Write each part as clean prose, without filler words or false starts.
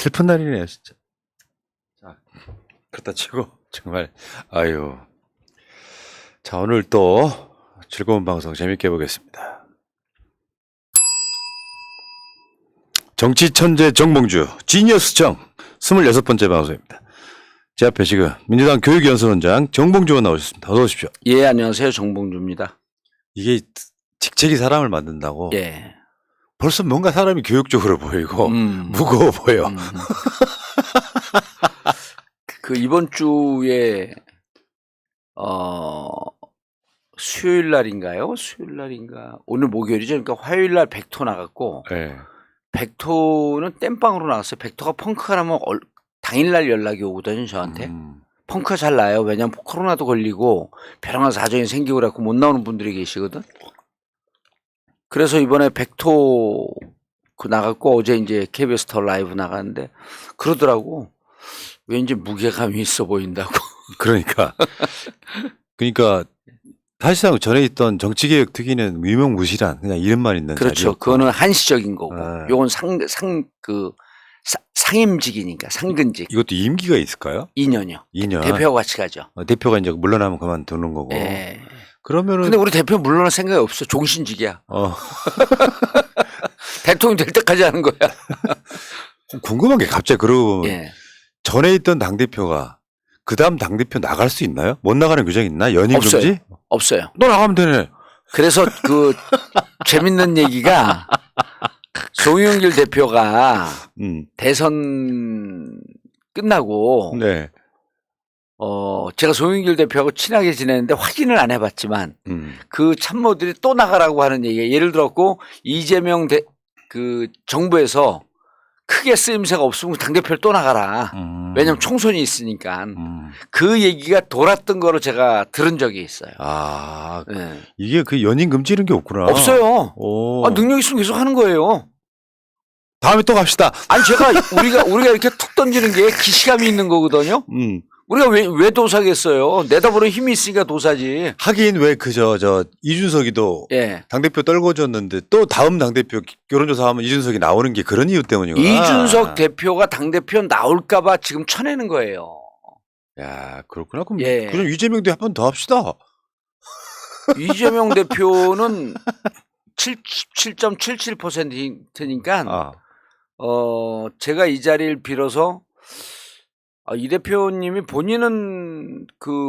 슬픈 날이네요, 진짜. 자, 그렇다 치고 정말 아유. 자, 오늘 또 즐거운 방송 재밌게 해보겠습니다. 정치 천재 정봉주 지니어스 정 26번째 방송입니다. 제 앞에 지금 민주당 교육연수원장 정봉주 의원 나오셨습니다. 어서 오십시오. 예, 안녕하세요. 정봉주입니다. 이게 직책이 사람을 만든다고. 예. 벌써 뭔가 사람이 교육적으로 보이고 무거워 보여. 그 이번 주에 수요일 날인가요? 수요일 날인가? 오늘 목요일이죠. 그러니까 화요일 날 백토 나갔고 네. 백토는 땜빵으로 나갔어요. 백토가 펑크가 나면 당일날 연락이 오거든요. 저한테. 펑크가 잘 나요. 왜냐하면 코로나도 걸리고 벼랑한 사정이 생기고 그래갖고 못 나오는 분들이 계시거든. 그래서 이번에 백토 그 나갔고 어제 이제 KBS 더 라이브 나갔는데 그러더라고. 왠지 무게감이 있어 보인다고. 그러니까 사실상 전에 있던 정치개혁 특위는 유명무실한 그냥 이름만 있는 그렇죠. 자리였고. 그거는 한시적인 거고. 네. 요건 상임직이니까 상근직. 이것도 임기가 있을까요? 2년이요. 2년. 대표하고 같이 가죠. 대표가 이제 물러나면 그만두는 거고. 예. 그러면은. 근데 우리 대표 물러날 생각이 없어. 종신직이야. 대통령 될 때까지 하는 거야. 궁금한 게 갑자기 그러고 보면 예. 전에 있던 당대표가 그 다음 당대표 나갈 수 있나요? 못 나가는 규정이 있나? 연임 없어요. 금지? 없어요. 너 나가면 되네. 그래서 그 재밌는 얘기가 송영길 대표가 대선 끝나고 네. 제가 송영길 대표하고 친하게 지냈는데 확인을 안 해봤지만 그 참모들이 또 나가라고 하는 얘기가 예를 들었고 이재명 그 정부에서 크게 쓰임새가 없으면 당대표를 또 나가라. 왜냐하면 총선이 있으니까. 그 얘기가 돌았던 거로 제가 들은 적이 있어요. 아, 네. 이게 그 연임 금지 이런 게 없구나. 없어요. 오. 능력 있으면 계속 하는 거예요. 다음에 또 갑시다. 아니 우리가 이렇게 툭 던지는 게 기시감이 있는 거거든요. 우리가 왜 도사겠어요? 내다보는 힘이 있으니까 도사지. 하긴 왜 이준석이도 예. 당대표 떨궈줬는데 또 다음 당대표 여론조사하면 이준석이 나오는 게 그런 이유 때문이구나. 이준석 대표가 당대표 나올까봐 지금 쳐내는 거예요. 야, 그렇구나. 그럼 예. 그럼 이재명도 한 번 더 합시다. 이재명 대표는 7.77%니까 제가 이 자리를 빌어서 이 대표님이 본인은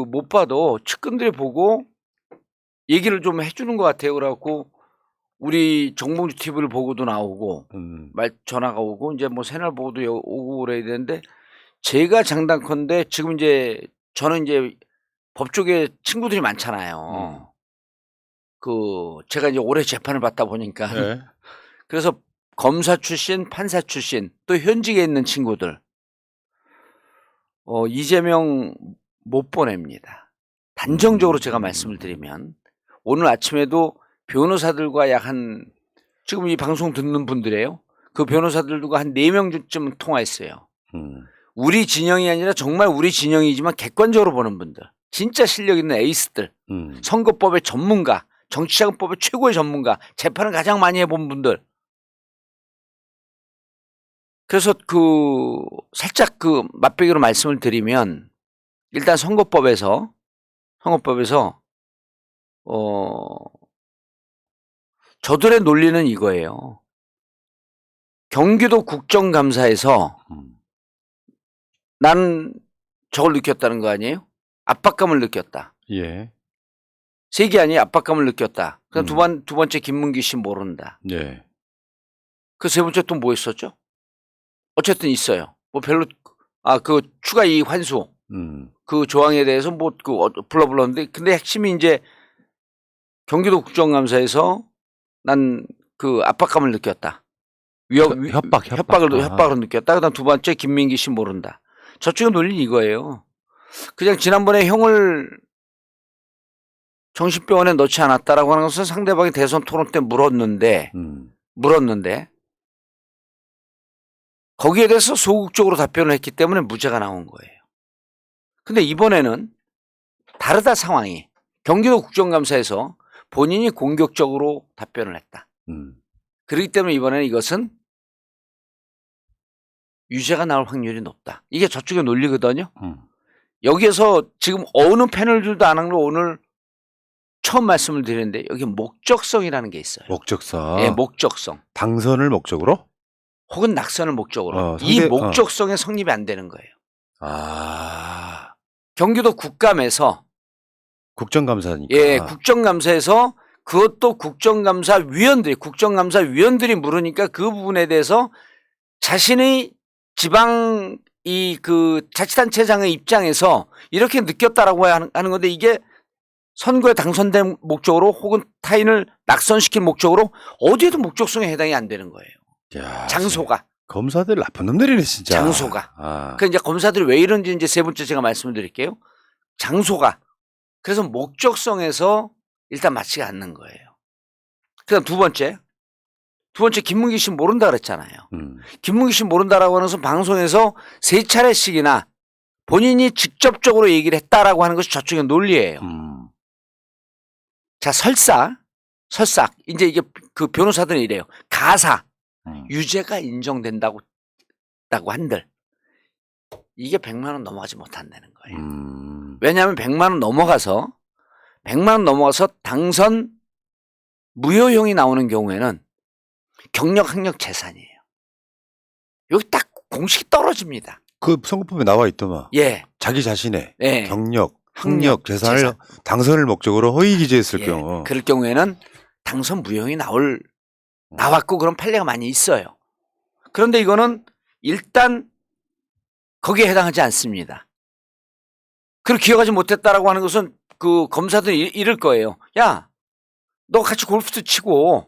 못 봐도 측근들이 보고 얘기를 좀 해주는 것 같아요. 그래갖고 우리 정봉주 TV를 보고도 나오고 전화가 오고 이제 뭐 새날 보고도 오고 그래야 되는데 제가 장담컨대 지금 이제 저는 이제 법 쪽에 친구들이 많잖아요. 제가 이제 오래 재판을 받다 보니까 네. 그래서 검사 출신, 판사 출신 또 현직에 있는 친구들 이재명 못 보냅니다. 단정적으로 제가 말씀을 드리면 오늘 아침에도 변호사들과 지금 이 방송 듣는 분들이에요. 그 변호사들과 한 4명쯤 통화했어요. 우리 진영이 아니라 정말 우리 진영이지만 객관적으로 보는 분들. 진짜 실력 있는 에이스들. 선거법의 전문가, 정치자금법의 최고의 전문가, 재판을 가장 많이 해본 분들. 그래서 살짝 맛배기로 말씀을 드리면 일단 선거법에서 저들의 논리는 이거예요. 경기도 국정감사에서 나는 저걸 느꼈다는 거 아니에요? 압박감을 느꼈다. 예. 세기 아니에요? 압박감을 느꼈다. 그다음 두 번째 김문기 씨 모른다. 네. 그 세 번째 또 뭐 있었죠? 어쨌든 있어요. 뭐 별로 추가 이익 환수 그 조항에 대해서 불렀는데 근데 핵심이 이제 경기도 국정감사에서 난 압박감을 느꼈다. 협박을 느꼈다. 그다음 두 번째 김민기 씨 모른다. 저쪽의 논리는 이거예요. 그냥 지난번에 형을 정신병원에 넣지 않았다라고 하는 것은 상대방이 대선 토론 때 물었는데 거기에 대해서 소극적으로 답변을 했기 때문에 무죄가 나온 거예요. 근데 이번에는 다르다 상황이. 경기도 국정감사에서 본인이 공격적으로 답변을 했다. 그렇기 때문에 이번에는 이것은 유죄가 나올 확률이 높다. 이게 저쪽의 논리거든요. 여기에서 지금 어느 패널들도 안 한 걸 오늘 처음 말씀을 드리는데 여기 목적성이라는 게 있어요. 목적성. 예, 목적성. 당선을 목적으로? 혹은 낙선을 목적으로. 상대, 이 목적성에 성립이 안 되는 거예요. 아. 경기도 국감에서 국정감사니까. 예, 국정감사에서 그것도 국정감사위원들이 물으니까 그 부분에 대해서 자신의 지방 그 자치단체장의 입장에서 이렇게 느꼈다라고 하는 건데 이게 선거에 당선된 목적으로 혹은 타인을 낙선시킨 목적으로 어디에도 목적성에 해당이 안 되는 거예요. 야, 장소가. 검사들 나쁜 놈들이네 진짜. 장소가. 그러니까 이제 검사들이 왜 이런지 이제 세 번째 제가 말씀을 드릴게요. 장소가. 그래서 목적성에서 일단 맞지가 않는 거예요. 그다음 두 번째 김문기 씨 모른다 그랬잖아요. 김문기 씨 모른다라고 하는 것은 방송에서 3차례씩이나 본인이 직접적으로 얘기를 했다라고 하는 것이 저쪽의 논리예요. 자, 설사 이제 이게 그 변호사들은 이래요. 가사 유죄가 인정된다고 한들 이게 100만 원 넘어가지 못한다는 거예요. 왜냐하면 100만 원 넘어가서 당선 무효형이 나오는 경우에는 경력, 학력, 재산이에요. 여기 딱 공식이 떨어집니다. 그 선거법에 나와 있더만. 예. 자기 자신의 예. 경력, 학력, 재산을 당선을 목적으로 허위 기재했을 예. 경우. 그럴 경우에는 당선 무효형이 나왔고 그런 판례가 많이 있어요. 그런데 이거는 일단 거기에 해당하지 않습니다. 그걸 기억하지 못했다라고 하는 것은 그 검사들이 이럴 거예요. 야, 너 같이 골프도 치고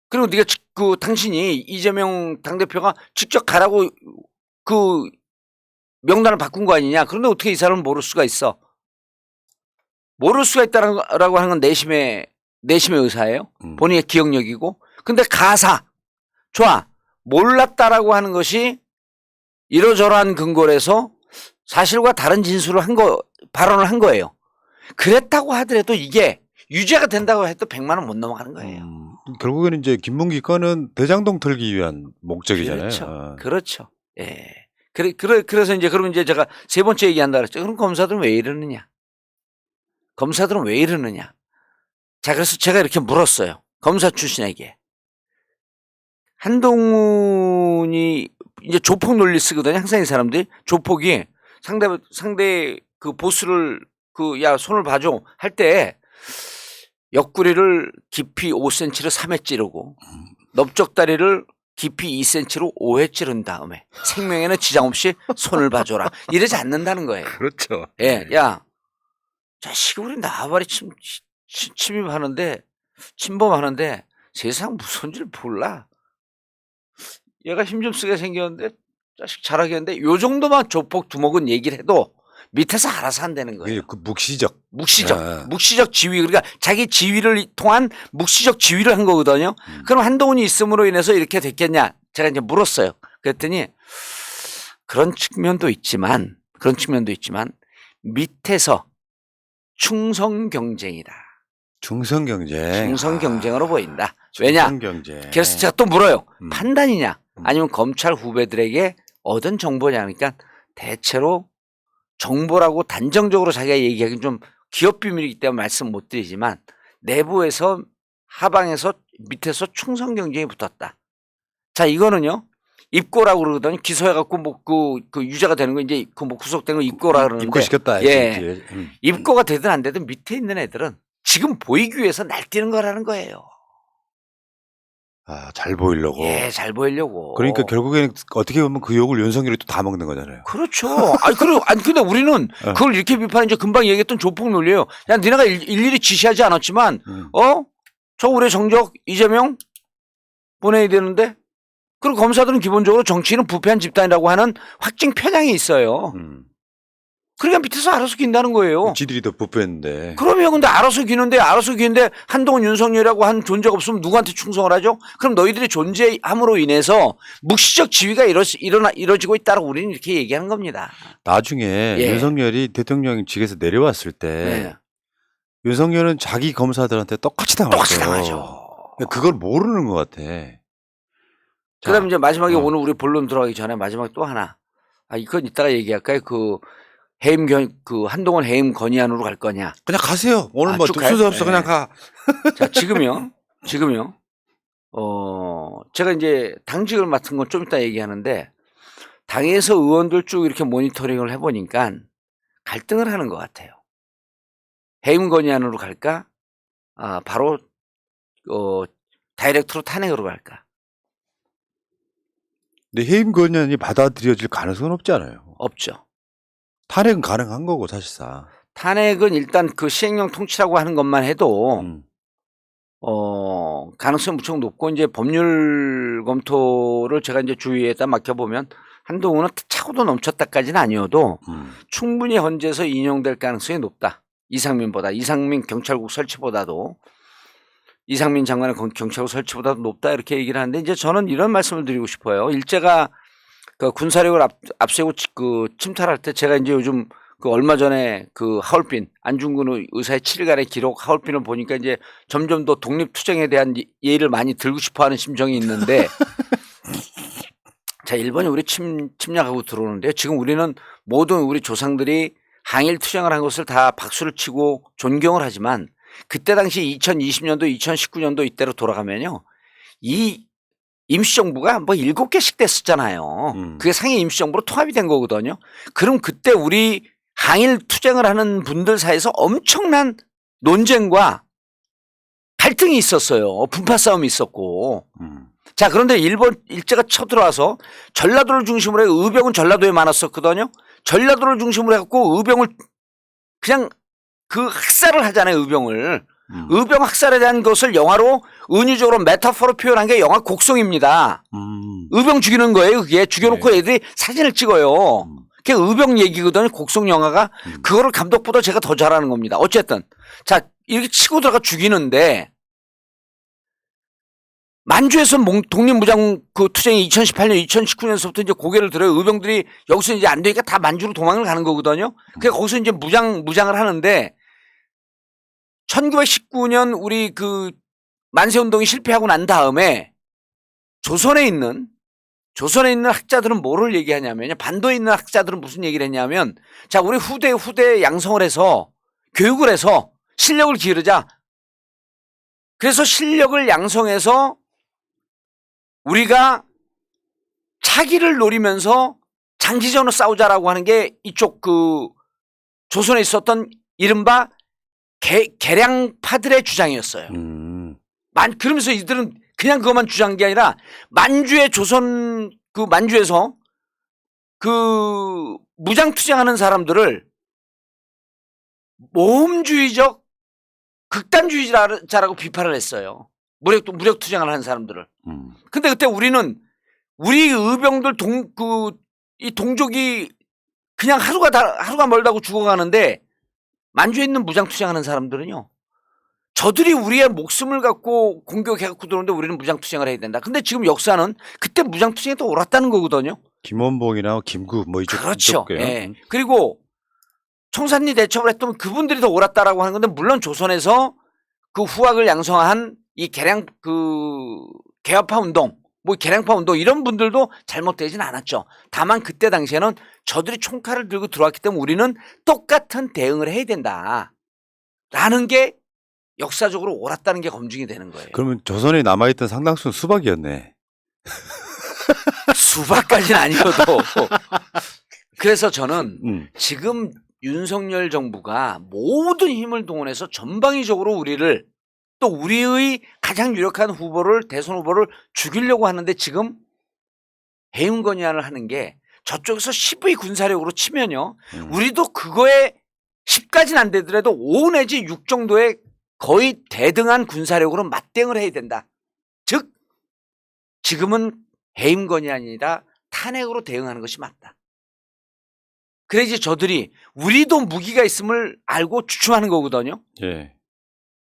그리고 네가 당신이 이재명 당대표가 직접 가라고 그 명단을 바꾼 거 아니냐. 그런데 어떻게 이 사람은 모를 수가 있어. 모를 수가 있다라고 하는 건 내심의 의사예요. 본인의 기억력이고. 근데 가사. 좋아. 몰랐다라고 하는 것이 이러저러한 근거에서 사실과 다른 진술을 발언을 한 거예요. 그랬다고 하더라도 이게 유죄가 된다고 해도 100만 원 못 넘어가는 거예요. 결국에는 이제 김문기 건은 대장동 털기 위한 목적이잖아요. 그렇죠. 그렇죠. 예. 그래서 이제 그러면 이제 제가 세 번째 얘기한다 그랬죠. 그럼 검사들은 왜 이러느냐? 자, 그래서 제가 이렇게 물었어요. 검사 출신에게. 한동훈이 이제 조폭 논리 쓰거든요. 항상 이 사람들이 조폭이 상대 그 보스를 야 손을 봐줘 할 때 옆구리를 깊이 5cm를 3회 찌르고 넓적다리를 깊이 2cm로 5회 찌른 다음에 생명에는 지장 없이 손을 봐줘라. 이러지 않는다는 거예요. 그렇죠. 예, 야, 자식 우리 나발이 침범하는데 세상 무서운지를 몰라. 얘가 힘 좀 쓰게 생겼는데 자식 잘하겠는데 요 정도만 조폭 두목은 얘기를 해도 밑에서 알아서 한다는 거예요. 그 묵시적 지위. 그러니까 자기 지위를 통한 묵시적 지위를 한 거거든요. 그럼 한동훈이 있음으로 인해서 이렇게 됐겠냐? 제가 이제 물었어요. 그랬더니 그런 측면도 있지만 밑에서 충성 경쟁이다. 충성 경쟁으로 보인다. 왜냐? 그래서 제가 또 물어요. 판단이냐? 아니면 검찰 후배들에게 얻은 정보냐? 그러니까 대체로 정보라고 단정적으로 자기가 얘기하기는 좀 기업 비밀이기 때문에 말씀 못 드리지만 내부에서 하방에서 밑에서 충성 경쟁이 붙었다. 자, 이거는요. 입고라고 그러거든요. 기소해갖고 그 유죄가 되는 거 이제 구속된 거 입고라 그러는데. 입고시켰다. 예. 입고가 되든 안 되든 밑에 있는 애들은 지금 보이기 위해서 날뛰는 거라는 거예요. 아, 잘 보이려고. 예, 잘 보이려고. 그러니까 결국에는 어떻게 보면 그 욕을 윤석열이 또 다 먹는 거잖아요. 그렇죠. 근데 우리는 그걸 이렇게 비판한 이제 금방 얘기했던 조폭 논리예요. 야, 니네가 일일이 지시하지 않았지만, 저 올해 정적 이재명 보내야 되는데, 그리고 검사들은 기본적으로 정치인은 부패한 집단이라고 하는 확증 편향이 있어요. 그러니까 밑에서 알아서 긴다는 거예요. 지들이 더 부패했는데. 그러면 근데 알아서 기는데 한동훈 윤석열이라고 한 존재가 없으면 누구한테 충성을 하죠? 그럼 너희들이 존재함으로 인해서 묵시적 지위가 이루어지고 있다고 우리는 이렇게 얘기하는 겁니다. 나중에 윤석열이 대통령직에서 내려왔을 때 윤석열은 자기 검사들한테 똑같이 당하죠. 똑같이 당하죠. 그걸 모르는 것 같아. 그다음에 이제 마지막에 어. 오늘 우리 본론 들어가기 전에 마지막에 또 하나. 이건 이따가 얘기할까요? 한동훈 해임 건의안으로 갈 거냐? 그냥 가세요. 오늘 뭐 쭉 순서 가요? 없어 그냥 가. 자, 지금요. 제가 이제 당직을 맡은 건 좀 이따 얘기하는데 당에서 의원들 쭉 이렇게 모니터링을 해보니까 갈등을 하는 것 같아요. 해임 건의안으로 갈까? 바로 다이렉트로 탄핵으로 갈까? 근데 해임 건의안이 받아들여질 가능성은 없지 않아요. 없죠. 탄핵은 가능한 거고 사실상. 탄핵은 일단 그 시행령 통치라고 하는 것만 해도 가능성이 무척 높고 이제 법률 검토를 제가 이제 주위에다 맡겨보면 한동훈은 차고도 넘쳤다까지는 아니어도 충분히 헌재에서 인용될 가능성이 높다. 이상민 경찰국 설치보다도 이상민 장관의 경찰국 설치보다도 높다 이렇게 얘기를 하는데 이제 저는 이런 말씀을 드리고 싶어요. 일제가 그 군사력을 앞세우고 그 침탈할 때 제가 이제 요즘 그 얼마 전에 그 하얼빈 안중근 의사의 7일간의 기록 하얼빈을 보니까 이제 점점 더 독립투쟁에 대한 예의를 많이 들고 싶어하는 심정이 있는데 자, 일본이 우리 침략하고 들어오는데요. 지금 우리는 모든 우리 조상들이 항일 투쟁을 한 것을 다 박수를 치고 존경을 하지만 그때 당시 2020년도, 2019년도 이때로 돌아가면요. 이 임시정부가 뭐 7개씩 됐었잖아요. 그게 상해 임시정부로 통합이 된 거거든요. 그럼 그때 우리 항일 투쟁을 하는 분들 사이에서 엄청난 논쟁과 갈등이 있었어요. 분파 싸움이 있었고. 자, 그런데 일제가 쳐들어와서 전라도를 중심으로 해 의병은 전라도에 많았었거든요. 전라도를 중심으로 해갖고 의병을 그냥 그 학살을 하잖아요. 의병을. 의병 학살에 대한 것을 영화로 은유적으로 메타포로 표현한 게 영화 곡성입니다. 의병 죽이는 거예요. 그게 죽여놓고 네. 애들이 사진을 찍어요. 그게 의병 얘기거든요. 곡성 영화가. 그거를 감독보다 제가 더 잘하는 겁니다. 어쨌든 자, 이렇게 치고 들어가 죽이는데 만주에서 독립무장 그 투쟁이 2018년, 2019년서부터 이제 고개를 들어요. 의병들이 여기서 이제 안 되니까 다 만주로 도망을 가는 거거든요. 그래서 거기서 이제 무장을 하는데 1919년 우리 그 만세운동이 실패하고 난 다음에 조선에 있는 학자들은 뭐를 얘기하냐면요. 반도에 있는 학자들은 무슨 얘기를 했냐면 자, 우리 후대 양성을 해서 교육을 해서 실력을 기르자. 그래서 실력을 양성해서 우리가 차기를 노리면서 장기전으로 싸우자라고 하는 게 이쪽 그 조선에 있었던 이른바 개량파들의 주장이었어요. 그러면서 이들은 그냥 그것만 주장한 게 아니라 만주에서 그 무장투쟁하는 사람들을 모험주의적 극단주의자라고 비판을 했어요. 무력투쟁을 하는 사람들을. 근데 그때 우리 의병들 이 동족이 그냥 하루가 멀다고 죽어가는데 만주에 있는 무장투쟁하는 사람들은요. 저들이 우리의 목숨을 갖고 공격해갖고 들어오는데 우리는 무장투쟁을 해야 된다. 근데 지금 역사는 그때 무장투쟁이 더 옳았다는 거거든요. 김원봉이나 김구 뭐 이쪽. 그렇죠. 예. 그리고 청산리 대첩을 했던 그분들이 더 옳았다라고 하는 건데 물론 조선에서 그 후학을 양성한 이 개화파 운동, 뭐 개량파 운동 이런 분들도 잘못되진 않았죠. 다만 그때 당시에는 저들이 총칼을 들고 들어왔기 때문에 우리는 똑같은 대응을 해야 된다라는 게 역사적으로 옳았다는 게 검증이 되는 거예요. 그러면 조선에 남아있던 상당수는 수박이었네. 수박까지는 아니어도. 그래서 저는 지금 윤석열 정부가 모든 힘을 동원해서 전방위적으로 우리를 또 우리의 가장 유력한 대선 후보를 죽이려고 하는데 지금 해임 건의안을 하는 게 저쪽에서 10의 군사력으로 치면요. 우리도 그거에 10까지는 안 되더라도 5 내지 6 정도의 거의 대등한 군사력으로 맞대응을 해야 된다. 즉 지금은 해임 건의안이 아니라 탄핵으로 대응하는 것이 맞다. 그래야지 저들이 우리도 무기가 있음을 알고 주춤하는 거거든요. 예.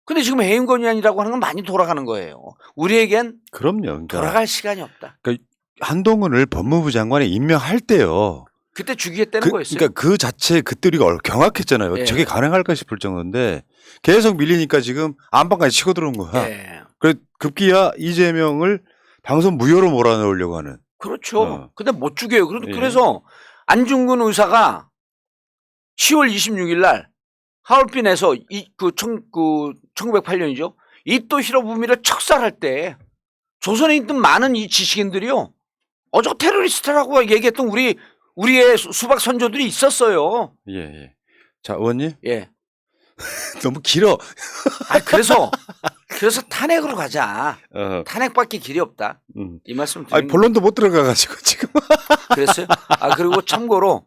근데 지금 해임 건의안이라고 하는 건 많이 돌아가는 거예요. 우리에겐 그럼요. 그러니까, 돌아갈 시간이 없다. 그러니까 한동훈을 법무부 장관에 임명할 때요. 그때 죽이겠다는 거였어요. 그러니까 그 자체 그때 우리가 경악했잖아요. 예. 저게 가능할까 싶을 정도인데 계속 밀리니까 지금 안방까지 치고 들어온 거야. 예. 그래 급기야 이재명을 방송 무효로 몰아넣으려고 하는. 그렇죠. 근데 못 죽여요. 예. 그래서 안중근 의사가 10월 26일 날 하얼빈에서 1908년이죠. 이토 히로부미를 척살할 때 조선에 있던 많은 이 지식인들이요. 어저 테러리스트라고 얘기했던 우리의 수박 선조들이 있었어요. 예, 예. 자, 의원님. 예. 너무 길어. 그래서 탄핵으로 가자. 탄핵밖에 길이 없다. 이 말씀 드립니다. 본론도 못 들어가가지고 지금. 그랬어요? 그리고 참고로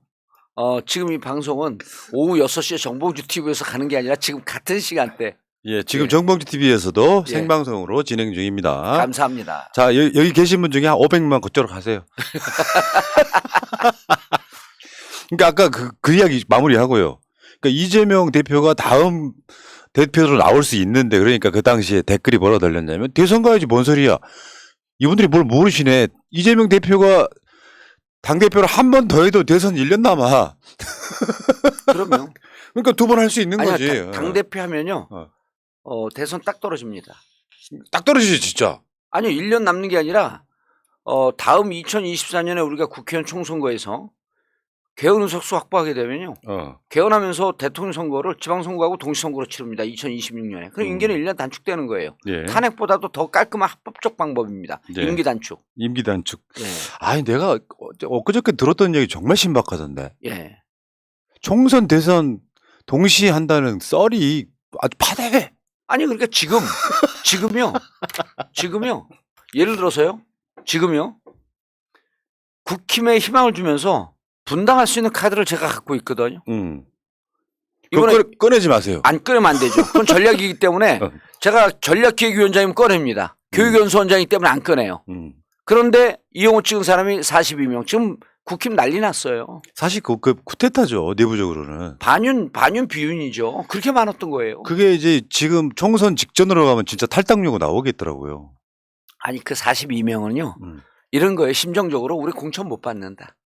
지금 이 방송은 오후 6시에 정봉주 TV에서 가는 게 아니라 지금 같은 시간대. 예, 지금 정봉주 TV에서도 예. 생방송으로 진행 중입니다. 감사합니다. 자, 여기 계신 분 중에 한 500만 그쪽으로 가세요. 그러니까 아까 그 이야기 마무리하고요. 그러니까 이재명 대표가 다음 대표로 나올 수 있는데, 그러니까 그 당시에 댓글이 뭐라 달렸냐면 대선 가야지 뭔 소리야. 이분들이 뭘 모르시네. 이재명 대표가 당대표를 한 번 더 해도 대선 1년 남아. 그러면 그러니까 두 번 할 수 있는 거지. 당대표 하면요. 대선 딱 떨어집니다. 딱 떨어지지 진짜. 아니요. 1년 남는 게 아니라 다음 2024년에 우리가 국회의원 총선거에서 개헌 의석수 확보하게 되면요. 개헌하면서 대통령 선거를 지방선거하고 동시선거로 치릅니다. 2026년에. 그럼 임기는 1년 단축되는 거예요. 예. 탄핵보다도 더 깔끔한 합법적 방법입니다. 예. 임기 단축. 임기 단축. 예. 아니 내가 엊그저께 들었던 얘기 정말 신박하던데. 예. 총선 대선 동시에 한다는 썰이 아주 파다해. 아니 그러니까 지금요. 예를 들어서요. 지금요. 국힘에 희망을 주면서 분당할 수 있는 카드를 제가 갖고 있거든요. 이번에 꺼내지 마세요. 안 꺼내면 안 되죠. 그건 전략이기 때문에 제가 전략기획위원장이면 꺼냅니다. 교육연수원장이기 때문에 안 꺼내요. 그런데 이용호 찍은 사람이 42명. 지금 국힘 난리 났어요. 사실 그 쿠데타죠. 내부적으로는. 반윤 비윤이죠. 그렇게 많았던 거예요. 그게 이제 지금 총선 직전으로 가면 진짜 탈당료가 나오겠더라고요. 아니 그 42명은요. 이런 거예요. 심정적으로 우리 공천 못 받는다.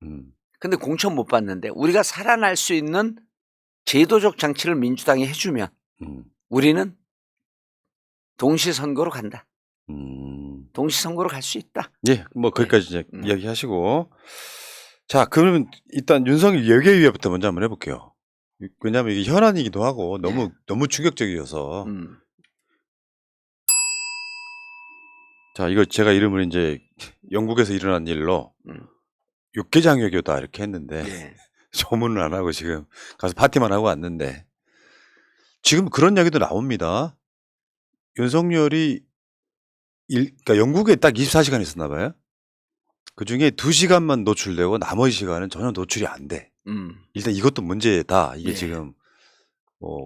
근데 공천 못 받는데 우리가 살아날 수 있는 제도적 장치를 민주당이 해주면 우리는 동시선거로 간다. 동시선거로 갈 수 있다. 예, 뭐 거기까지 이제 이야기하시고. 자, 그러면 일단 윤석열 예결위부터 먼저 한번 해볼게요. 왜냐하면 이게 현안이기도 하고 너무 충격적이어서. 자, 이거 제가 이름을 이제 영국에서 일어난 일로 육개장외교다 이렇게 했는데 예. 조문을 안 하고 지금 가서 파티만 하고 왔는데 지금 그런 이야기도 나옵니다. 윤석열이 그러니까 영국에 딱 24시간 있었나 봐요. 그중에 2시간만 노출되고 나머지 시간은 전혀 노출이 안 돼. 일단 이것도 문제다. 이게 예. 지금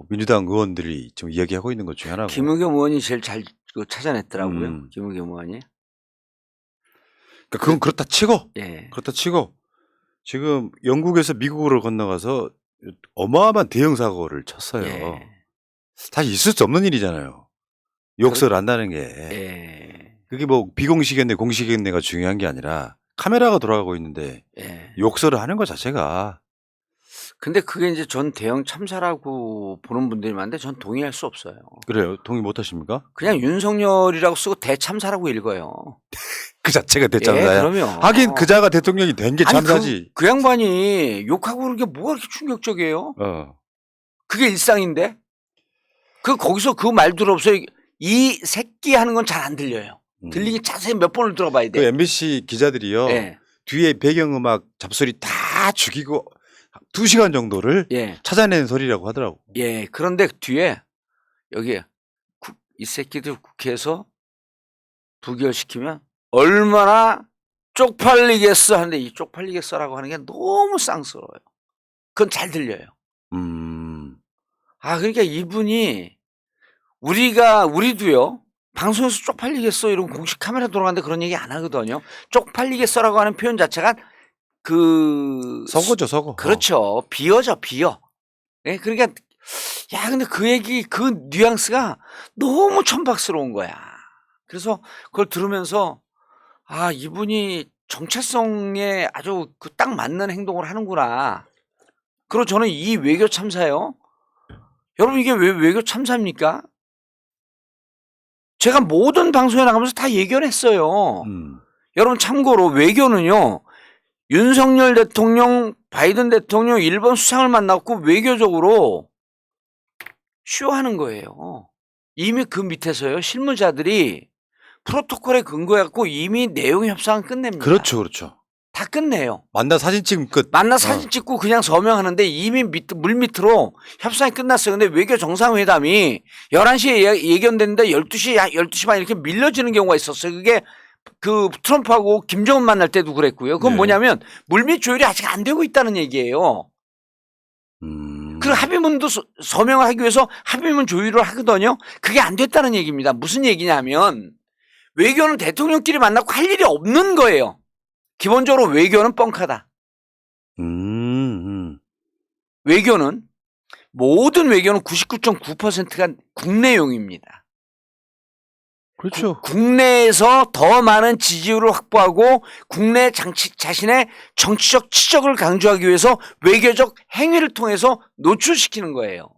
민주당 의원들이 지금 이야기하고 있는 것 중에 하나고. 김의겸 의원이 제일 잘 찾아냈더라고요. 김의겸 의원이. 그러니까 그건 그렇다 치고, 예. 그렇다 치고 지금 영국에서 미국으로 건너가서 어마어마한 대형 사고를 쳤어요. 예. 사실 있을 수 없는 일이잖아요. 욕설 한다는 게. 예. 그게 뭐 비공식연대, 공식연대가 중요한 게 아니라 카메라가 돌아가고 있는데 예. 욕설을 하는 것 자체가. 근데 그게 이제 전 대형 참사라고 보는 분들이 많은데 전 동의할 수 없어요. 그래요? 동의 못 하십니까? 그냥 윤석열이라고 쓰고 대참사라고 읽어요. 그 자체가 대참사야. 예, 그러면. 하긴 그자가 대통령이 된 게 참사지. 그 양반이 욕하고 그런 게 뭐가 그렇게 충격적이에요? 그게 일상인데? 거기서 그 말 들어보세요. 이 새끼 하는 건 잘 안 들려요. 들리기 자세히 몇 번을 들어봐야 돼. 그 MBC 기자들이요. 예. 뒤에 배경음악 잡소리 다 죽이고 2시간 정도를 예. 찾아낸 소리라고 하더라고. 예. 그런데 뒤에 여기 이 새끼들 국회에서 부결시키면 얼마나 쪽팔리겠어 하는데 이 쪽팔리겠어라고 하는 게 너무 쌍스러워요. 그건 잘 들려요. 그러니까 이분이 우리도요. 방송에서 쪽팔리겠어 이런 공식 카메라 돌아가는데 그런 얘기 안 하거든요. 쪽팔리겠어라고 하는 표현 자체가 서거죠, 서거. 그렇죠. 비어죠, 비어. 예, 그러니까 근데 그 얘기 그 뉘앙스가 너무 천박스러운 거야. 그래서 그걸 들으면서 이분이 정체성에 아주 딱 맞는 행동을 하는구나. 그리고 저는 이 외교 참사요. 여러분 이게 왜 외교 참사입니까? 제가 모든 방송에 나가면서 다 예견했어요. 여러분 참고로 외교는요. 윤석열 대통령, 바이든 대통령, 일본 수상을 만났고 외교적으로 쇼하는 거예요. 이미 그 밑에서요. 실무자들이 프로토콜에 근거해갖고 이미 내용 협상은 끝냅니다. 그렇죠, 그렇죠. 다 끝내요. 만나 사진 찍으면 끝. 만나 사진 찍고 그냥 서명하는데 이미 물 밑으로 협상이 끝났어요. 근데 외교 정상회담이 11시에 예견됐는데 12시 반 이렇게 밀려지는 경우가 있었어요. 그게 그 트럼프하고 김정은 만날 때도 그랬고요. 그건 네. 뭐냐면 물밑 조율이 아직 안 되고 있다는 얘기예요. 그 합의문도 서명을 하기 위해서 합의문 조율을 하거든요. 그게 안 됐다는 얘기입니다. 무슨 얘기냐면 외교는 대통령끼리 만나고 할 일이 없는 거예요. 기본적으로 외교는 뻥카다. 외교는 모든 외교는 99.9%가 국내용입니다. 그렇죠. 국내에서 더 많은 지지율을 확보하고 국내 자신의 정치적 치적을 강조하기 위해서 외교적 행위를 통해서 노출시키는 거예요.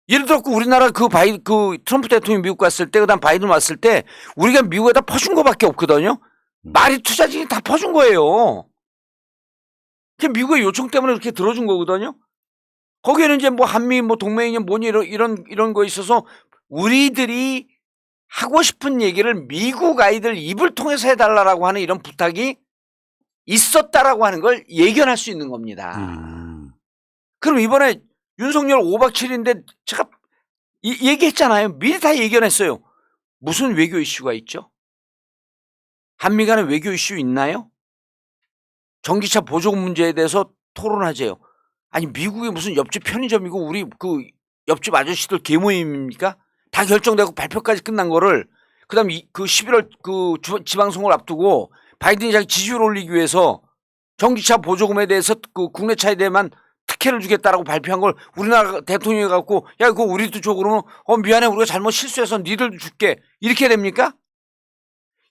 예를 들어 우리나라 그 트럼프 대통령이 미국 갔을 때 그다음 바이든 왔을 때 우리가 미국에다 퍼준 거밖에 없거든요. 말이 투자진이 다 퍼준 거예요. 미국의 요청 때문에 그렇게 들어준 거거든요. 거기에는 이제 뭐 한미 뭐 동맹이냐 뭐니 이런 거 있어서 우리들이 하고 싶은 얘기를 미국 아이들 입을 통해서 해달라고 하는 이런 부탁이 있었다라고 하는 걸 예견할 수 있는 겁니다. 그럼 이번에 윤석열 5박 7일인데 제가 얘기했잖아요. 미리 다 예견했어요. 무슨 외교 이슈가 있죠? 한미 간에 외교 이슈 있나요? 전기차 보조금 문제에 대해서 토론하재요. 아니 미국이 무슨 옆집 편의점이고 우리 그 옆집 아저씨들 개모임입니까? 다 결정되고 발표까지 끝난 거를 그다음 그 11월 그 지방선거를 앞두고 바이든이 자기 지지율 올리기 위해서 전기차 보조금에 대해서 그 국내 차에 대해만 특혜를 주겠다라고 발표한 걸 우리나라 대통령이 갖고 야 그거 우리도 줘 그러면 미안해 우리가 잘못 실수해서 니들도 줄게 이렇게 됩니까?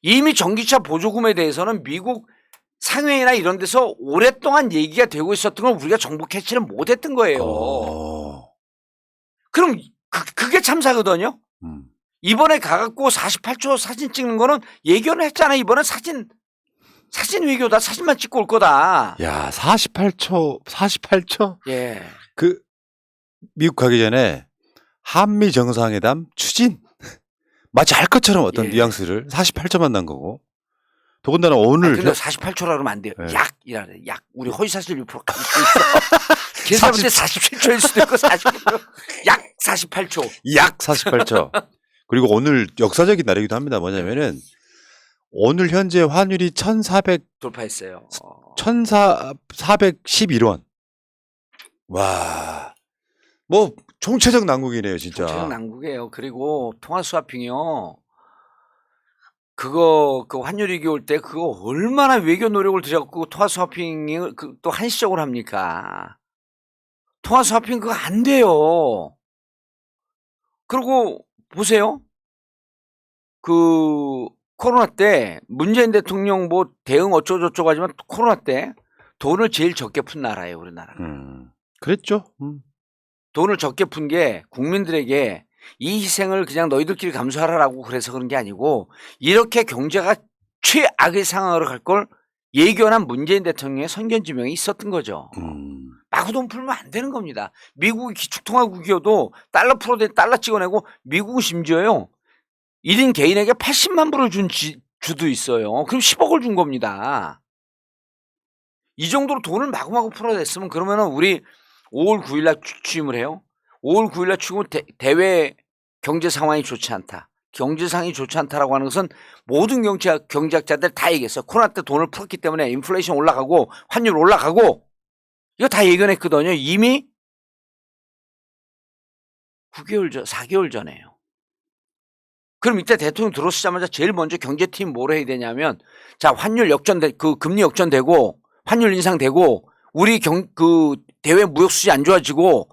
이미 전기차 보조금에 대해서는 미국 상회의나 이런 데서 오랫동안 얘기가 되고 있었던 걸 우리가 정보 캐치를 못했던 거예요. 그럼 그게 참사거든요. 이번에 가갖고 48초 사진 찍는 거는 예견을 했잖아요. 이번엔 사진 외교다. 사진만 찍고 올 거다. 야, 48초? 예. 그 미국 가기 전에 한미 정상회담 추진 마치 할 것처럼 어떤 뉘앙스를 48초만 난 거고. 더군다나 오늘 근데 48초라 그러면 안 돼요. 네. 약이라래. 약. 우리 허위사실 유포 있어. 계산할 때 47초일 수도 있고 48초. 약 48초. 약 48초. 그리고 오늘 역사적인 날이기도 합니다. 뭐냐면은 오늘 현재 환율이 1,400 돌파했어요. 1,411원. 와. 뭐 총체적 난국이네요, 진짜. 총체적 난국이에요. 그리고 통화 스와핑이요. 그거 그 환율 위기 올 때 그거 얼마나 외교 노력을 들여갖고 통화 스와핑을 또 한시적으로 합니까? 통화 스와핑 그거 안 돼요. 그리고 보세요. 그 코로나 때 문재인 대통령 뭐 대응 어쩌고저쩌고 하지만 코로나 때 돈을 제일 적게 푼 나라예요, 우리나라가. 그랬죠. 돈을 적게 푼 게 국민들에게 이 희생을 그냥 너희들끼리 감수하라라고 그래서 그런 게 아니고 이렇게 경제가 최악의 상황으로 갈 걸 예견한 문재인 대통령의 선견지명이 있었던 거죠. 마구 돈 풀면 안 되는 겁니다. 미국이 기축통화국이어도 달러 풀어대 달러 찍어내고 미국은 심지어요. 1인 개인에게 80만 불을 준 주도 있어요. 그럼 10억을 준 겁니다. 이 정도로 돈을 마구마구 풀어냈으면 그러면은 우리 5월 9일 날 취임을 해요. 5월 9일 날 취임은 대외 경제 상황이 좋지 않다. 경제 상황이 좋지 않다라고 하는 것은 모든 경제학자들 다 얘기했어요. 코로나 때 돈을 풀었기 때문에 인플레이션 올라가고 환율 올라가고 이거 다 예견했거든요. 이미 9개월 전, 4개월 전에요. 그럼 이때 대통령 들어서자마자 제일 먼저 경제팀 뭘 해야 되냐면 자, 환율 그 금리 역전되고 환율 인상되고 우리 그 대외 무역 수지 안 좋아지고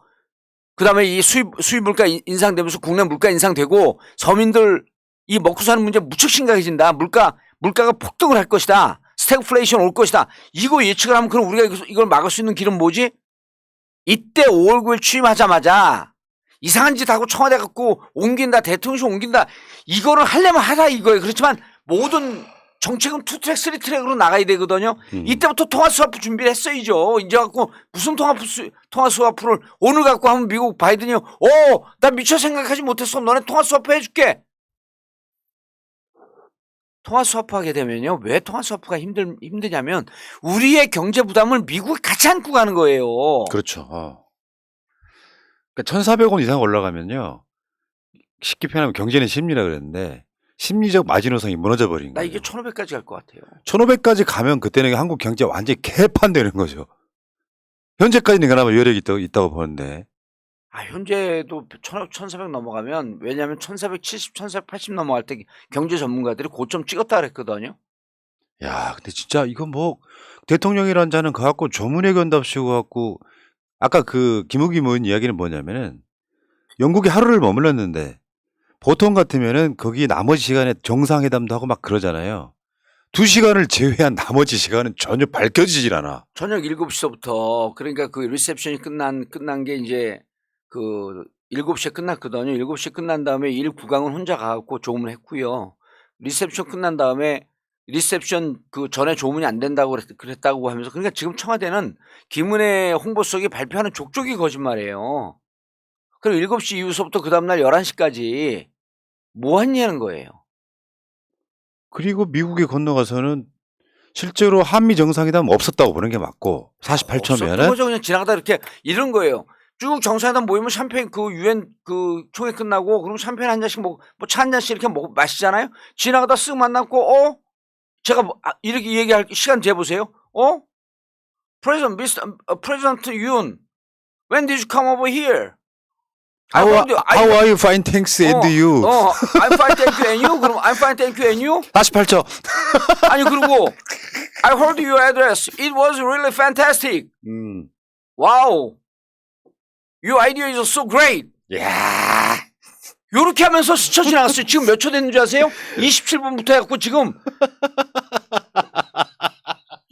그다음에 이 수입 물가 인상되면서 국내 물가 인상되고 서민들 이 먹고 사는 문제 무척 심각해진다. 물가가 폭등을 할 것이다. 스태그플레이션 올 것이다. 이거 예측을 하면 그럼 우리가 이걸 막을 수 있는 길은 뭐지? 이때 5월 9일 취임하자마자 이상한 짓 하고 청와대 갖고 옮긴다, 대통령실 옮긴다. 이거를 하려면 하라 이거예요. 그렇지만 모든 정책은 투트랙, 쓰리트랙으로 나가야 되거든요. 이때부터 통화 스와프 준비를 했어야죠. 이제 갖고 무슨 통화 스와프를 오늘 갖고 하면 미국 바이든이 나 미처 생각하지 못했어. 너네 통화 스와프 해줄게. 통화 스와프 하게 되면요. 왜 통화 스와프가 힘드냐면 우리의 경제 부담을 미국이 같이 안고 가는 거예요. 그렇죠. 그러니까 1,400원 이상 올라가면요. 쉽게 표현하면 경제는 심리라 그랬는데 심리적 마지노선이 무너져 버린 나 거예요. 이게 1,500까지 갈 것 같아요. 1,500까지 가면 그때는 한국 경제 완전히 개판되는 거죠. 현재까지는 그나마 여력이 있다고 보는데. 현재도 1,400 넘어가면 왜냐하면 1,470, 1,480 넘어갈 때 경제 전문가들이 고점 찍었다 그랬거든요. 야, 근데 진짜 이거 뭐 대통령이란 자는 그 갖고 조문회견답시고 갖고 아까 그 김우겸 의원 이야기는 뭐냐면은 영국에 하루를 머물렀는데 보통 같으면은 거기 나머지 시간에 정상회담도 하고 막 그러잖아요. 2시간을 제외한 나머지 시간은 전혀 밝혀지질 않아. 저녁 7시서부터 그러니까 그 리셉션이 끝난 게 이제 그 7시에 끝났거든요. 7시에 끝난 다음에 1구강은 혼자 가갖고 조문을 했고요. 리셉션 끝난 다음에 리셉션 그 전에 조문이 안 된다고 그랬다고 하면서 그러니까 지금 청와대는 김은혜 홍보석이 발표하는 족족이 거짓말이에요. 그리고 7시 이후서부터 그 다음날 11시까지 뭐 했냐는 거예요. 그리고 미국에 건너가서는 실제로 한미 정상회담 없었다고 보는 게 맞고 48초면은 거죠. 그냥 지나가다 이렇게 이런 거예요. 쭉 정상회담 모이면 샴페인 그 유엔 그 총회 끝나고 그러면 샴페인 한 잔씩 뭐 차 한 잔씩 이렇게 마시잖아요. 지나가다 쓱 만났고 제가 이렇게 얘기할 시간 재보세요. President Yoon, when did you come over here? How are you fine thanks and you? I'm fine thank you and you? 그럼 I'm fine thank you and you? 48초. 아니 그리고 I heard your address. It was really fantastic. Wow. Your idea is so great. 야. 요렇게 하면서 스쳐 지나갔어요. 지금 몇 초 됐는 줄 아세요? 27분부터 해갖고 지금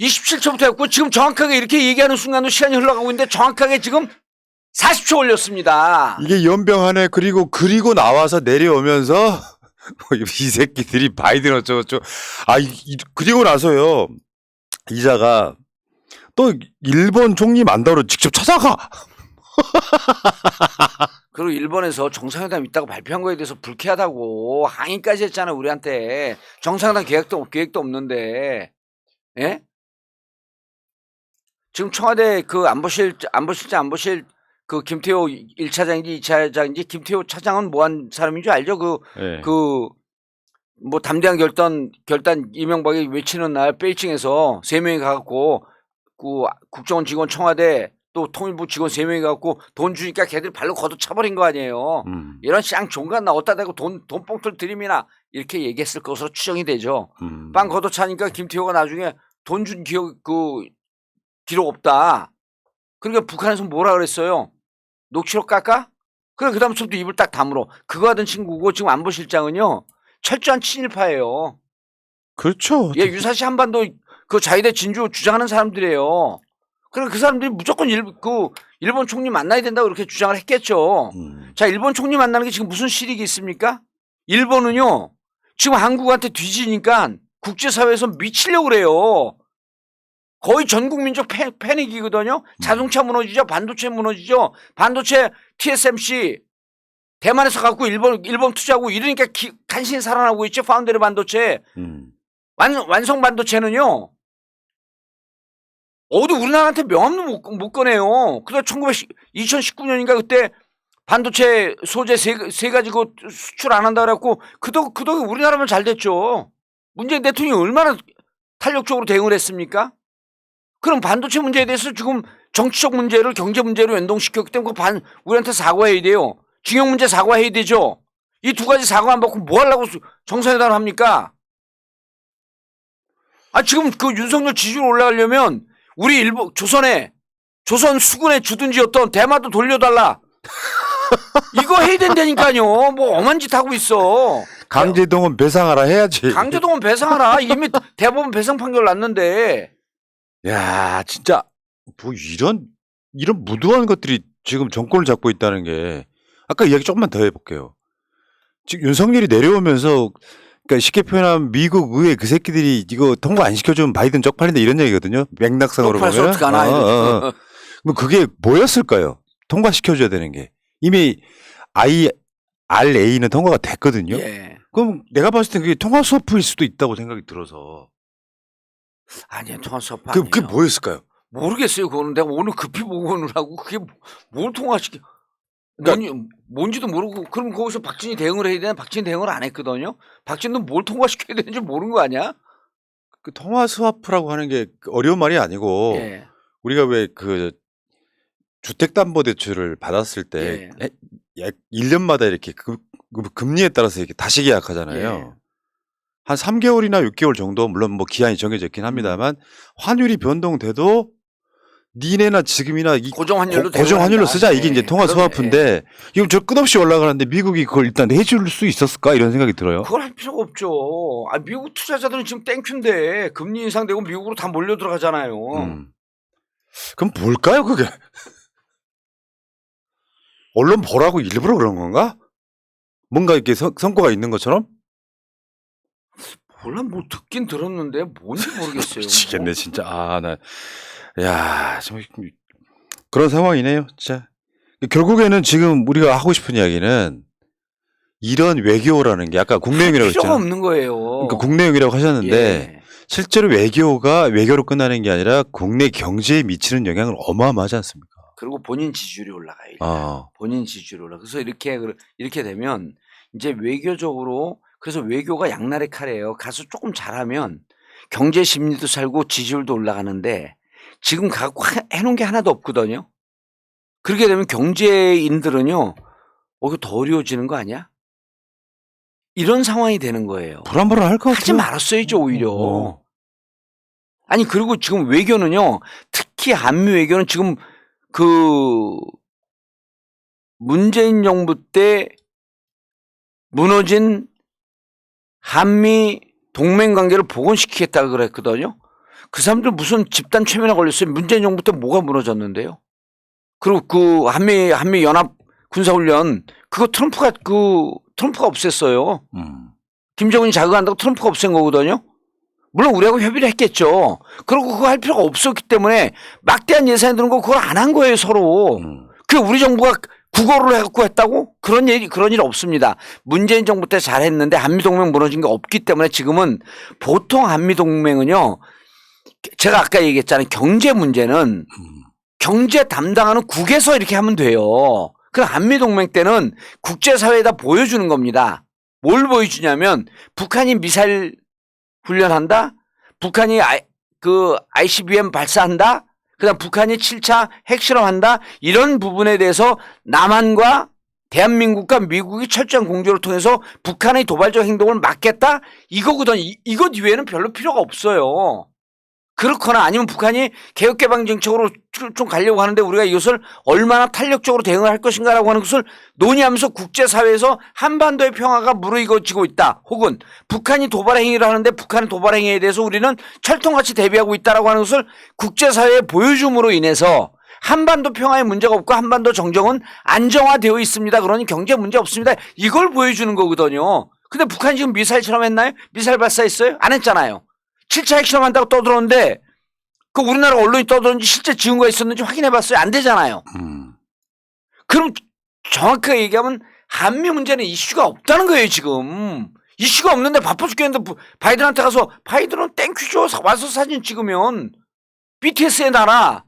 27초부터 해갖고 지금 정확하게 이렇게 얘기하는 순간도 시간이 흘러가고 있는데 정확하게 지금 40초 올렸습니다. 이게 연병하네. 그리고 나와서 내려오면서 이 새끼들이 바이든 어쩌고저쩌고. 그리고 나서요. 이자가 또 일본 총리 만다로 직접 찾아가. 그리고 일본에서 정상회담 있다고 발표한 거에 대해서 불쾌하다고 항의까지 했잖아 우리한테. 정상회담 계획도 없는데. 예? 지금 청와대 그 안보실장 그 김태호 1차장인지 2차장인지 김태호 차장은 뭐 한 사람인 줄 알죠? 뭐 담대한 결단 이명박이 외치는 날 베이징에서 3명이 가갖고 그 국정원 직원 청와대 또 통일부 직원 3명이 가갖고 돈 주니까 걔들 발로 걷어차버린 거 아니에요. 이런 쌍종간 나 어디다 대고 돈 봉투를 들이미나 이렇게 얘기했을 것으로 추정이 되죠. 빵 걷어차니까 김태호가 나중에 돈 준 기록 없다. 그러니까 북한에서 뭐라 그랬어요? 녹취록 깎아? 그래 그 다음부터 입을 딱 다물어. 그거 하던 친구고 지금 안보실장은요 철저한 친일파예요. 그렇죠. 예, 유사시 한반도 그 자위대 진주 주장하는 사람들이에요. 그래 그 사람들이 무조건 일본 총리 만나야 된다고 그렇게 주장을 했겠죠. 자, 일본 총리 만나는 게 지금 무슨 실익이 있습니까? 일본은요 지금 한국한테 뒤지니까 국제사회에서 미치려고 그래요. 거의 전 국민적 패닉이거든요. 자동차 무너지죠. 반도체 무너지죠. 반도체 TSMC 대만에서 갖고 일본 투자하고 이러니까 간신히 살아나고 있죠. 파운드리 반도체. 완성 반도체는요. 어디 우리나라한테 명함도 못 꺼내요. 그래서 2019년인가 그때 반도체 소재 세 가지 그 수출 안 한다 그래갖고 그 덕에 우리나라만 잘 됐죠. 문재인 대통령이 얼마나 탄력적으로 대응을 했습니까? 그럼 반도체 문제에 대해서 지금 정치적 문제를 경제 문제로 연동시켰기 때문에 우리한테 사과해야 돼요. 징용 문제 사과해야 되죠. 이 두 가지 사과 안 받고 뭐 하려고 정상회담을 합니까? 지금 그 윤석열 지지율 올라가려면 우리 조선 수군에 주둔지 어떤 대마도 돌려달라. 이거 해야 된다니까요. 뭐 엄한 짓 하고 있어. 강제동원 배상하라 해야지. 강제동원 배상하라. 이미 대법원 배상 판결 났는데. 야, 진짜 뭐 이런 무도한 것들이 지금 정권을 잡고 있다는 게 아까 이야기 조금만 더 해볼게요. 지금 윤석열이 내려오면서 그러니까 쉽게 표현하면 미국 의회 그 새끼들이 이거 통과 안 시켜주면 바이든 쪽팔린다 이런 얘기거든요. 맥락상으로 보면. 그럼 그게 뭐였을까요? 통과시켜줘야 되는 게. 이미 IRA는 통과가 됐거든요. 예. 그럼 내가 봤을 때 그게 통화 수업일 수도 있다고 생각이 들어서. 아니요, 통화 수업 아니에요. 그게 뭐였을까요? 모르겠어요. 그거는 내가 오늘 급히 보고 오느라고 그게 뭘 통화시켜. 그러니까 뭔지도 모르고 그럼 거기서 박진이 대응을 해야 되나? 박진이 대응을 안 했거든요. 박진도 뭘 통과시켜야 되는지 모르는 거 아니야? 그 통화 스와프라고 하는 게 어려운 말이 아니고 예. 우리가 왜 그 주택담보대출을 받았을 때 1년마다 이렇게 금리에 따라서 이렇게 다시 계약하잖아요. 예. 한 3개월이나 6개월 정도 물론 뭐 기한이 정해져 있긴 합니다만 환율이 변동돼도 니네나 지금이나 이 고정 환율로 쓰자 이게 이제 통화 스와프인데 이건 저 끝없이 올라가는데 미국이 그걸 일단 해줄 수 있었을까 이런 생각이 들어요. 그걸 할 필요가 없죠. 아, 미국 투자자들은 지금 땡큐인데 금리 인상되고 미국으로 다 몰려 들어가잖아요. 그럼 뭘까요 그게? 언론 보라고 일부러 그런 건가? 뭔가 이렇게 성과가 있는 것처럼? 몰라 뭐 듣긴 들었는데 뭔지 모르겠어요. 미치겠네 진짜. 야, 좀 그런 상황이네요, 진짜. 결국에는 지금 우리가 하고 싶은 이야기는 이런 외교라는 게 아까 국내용이라고 했잖아요. 필요가 없는 거예요. 그러니까 국내용이라고 하셨는데 실제로 외교가 외교로 끝나는 게 아니라 국내 경제에 미치는 영향은 어마어마하지 않습니까? 그리고 본인 지지율이 올라가요. 본인 지지율이 올라. 그래서 이렇게 되면 이제 외교적으로 그래서 외교가 양날의 칼이에요. 가서 조금 잘하면 경제 심리도 살고 지지율도 올라가는데 지금 갖고 해놓은 게 하나도 없거든요. 그렇게 되면 경제인들은요, 이거 더 어려워지는 거 아니야? 이런 상황이 되는 거예요. 불안불안할 것 같아요. 하지 말았어야죠 오히려. 아니 그리고 지금 외교는요, 특히 한미 외교는 지금 그 문재인 정부 때 무너진 한미 동맹 관계를 복원시키겠다고 그랬거든요. 그 사람들 무슨 집단 최면에 걸렸어요. 문재인 정부 때 뭐가 무너졌는데요. 그리고 그 한미 연합 군사훈련 그거 트럼프가 없앴어요. 김정은이 자극한다고 트럼프가 없앤 거거든요. 물론 우리하고 협의를 했겠죠. 그리고 그거 할 필요가 없었기 때문에 막대한 예산이 드는 거 그걸 안 한 거예요 서로. 그 우리 정부가 국어를 해갖고 했다고? 그런 일 없습니다. 문재인 정부 때 잘했는데 한미동맹 무너진 게 없기 때문에 지금은 보통 한미동맹은요. 제가 아까 얘기했잖아요. 경제 문제는 경제 담당하는 국에서 이렇게 하면 돼요. 그럼 한미동맹 때는 국제사회에다 보여주는 겁니다. 뭘 보여주냐면 북한이 미사일 훈련한다. 북한이 ICBM 발사한다. 그다음 북한이 7차 핵실험한다. 이런 부분에 대해서 남한과 대한민국과 미국이 철저한 공조를 통해서 북한의 도발적 행동을 막겠다. 이거거든. 이것 이외에는 별로 필요가 없어요. 그렇거나 아니면 북한이 개혁개방 정책으로 좀 가려고 하는데 우리가 이것을 얼마나 탄력적으로 대응을 할 것인가라고 하는 것을 논의하면서 국제사회에서 한반도의 평화가 무르익어지고 있다. 혹은 북한이 도발 행위를 하는데 북한의 도발 행위에 대해서 우리는 철통같이 대비하고 있다라고 하는 것을 국제사회에 보여줌으로 인해서 한반도 평화에 문제가 없고 한반도 정정은 안정화되어 있습니다. 그러니 경제 문제 없습니다. 이걸 보여주는 거거든요. 근데 북한이 지금 미사일 실험했나요? 미사일 발사했어요? 안 했잖아요. 7차 핵실험한다고 떠들었는데 그 우리나라 언론이 떠들었는지 실제 지은 거 있었는지 확인해봤어요? 안 되잖아요. 그럼 정확하게 얘기하면 한미 문제는 이슈가 없다는 거예요 지금. 이슈가 없는데 바빠 죽겠는데 바이든한테 가서 바이든은 땡큐죠. 와서 사진 찍으면 BTS의 나라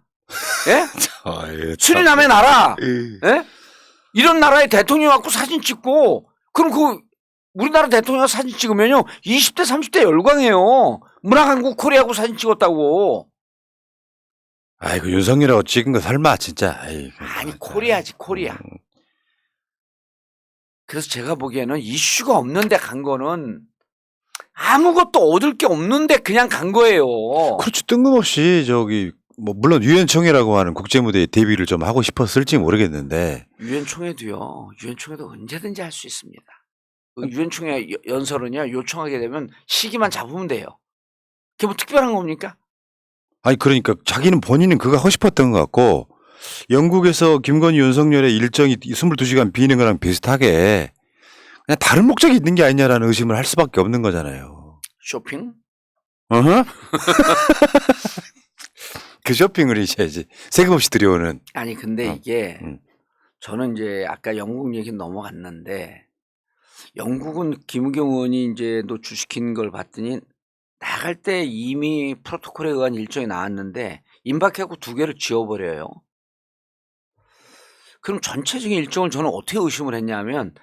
예? 수리남의 나라 예? 이런 나라의 대통령 갖고 사진 찍고 그럼 그 우리나라 대통령 사진 찍으면요 20대 30대 열광해요. 문화강국 코리아하고 사진 찍었다고. 아이고 윤석열하고 찍은 거 설마 진짜. 아니 코리아지 코리아. 그래서 제가 보기에는 이슈가 없는데 간 거는 아무것도 얻을 게 없는데 그냥 간 거예요. 그렇지 뜬금없이 저기 뭐 물론 유엔 총회라고 하는 국제 무대에 데뷔를 좀 하고 싶었을지 모르겠는데 유엔 총회도요. 유엔 총회도 언제든지 할 수 있습니다. 유엔 총회 연설은요 요청하게 되면 시기만 잡으면 돼요. 그게 뭐 특별한 겁니까? 아니 그러니까 자기는 본인은 그거 하고 싶었던 것 같고 영국에서 김건희 윤석열의 일정이 22시간 비는 거랑 비슷하게 그냥 다른 목적이 있는 게 아니냐라는 의심을 할 수밖에 없는 거잖아요. 쇼핑? 어허? 그 쇼핑을 이제 세금 없이 들여오는. 아니 근데 이게 저는 이제 아까 영국 얘기 넘어갔는데 영국은 김우경 의원이 이제 노출시킨 걸 봤더니 나갈 때 이미 프로토콜에 의한 일정이 나왔는데 임박하고 2개를 지워버려요. 그럼 전체적인 일정을 저는 어떻게 의심을 했냐면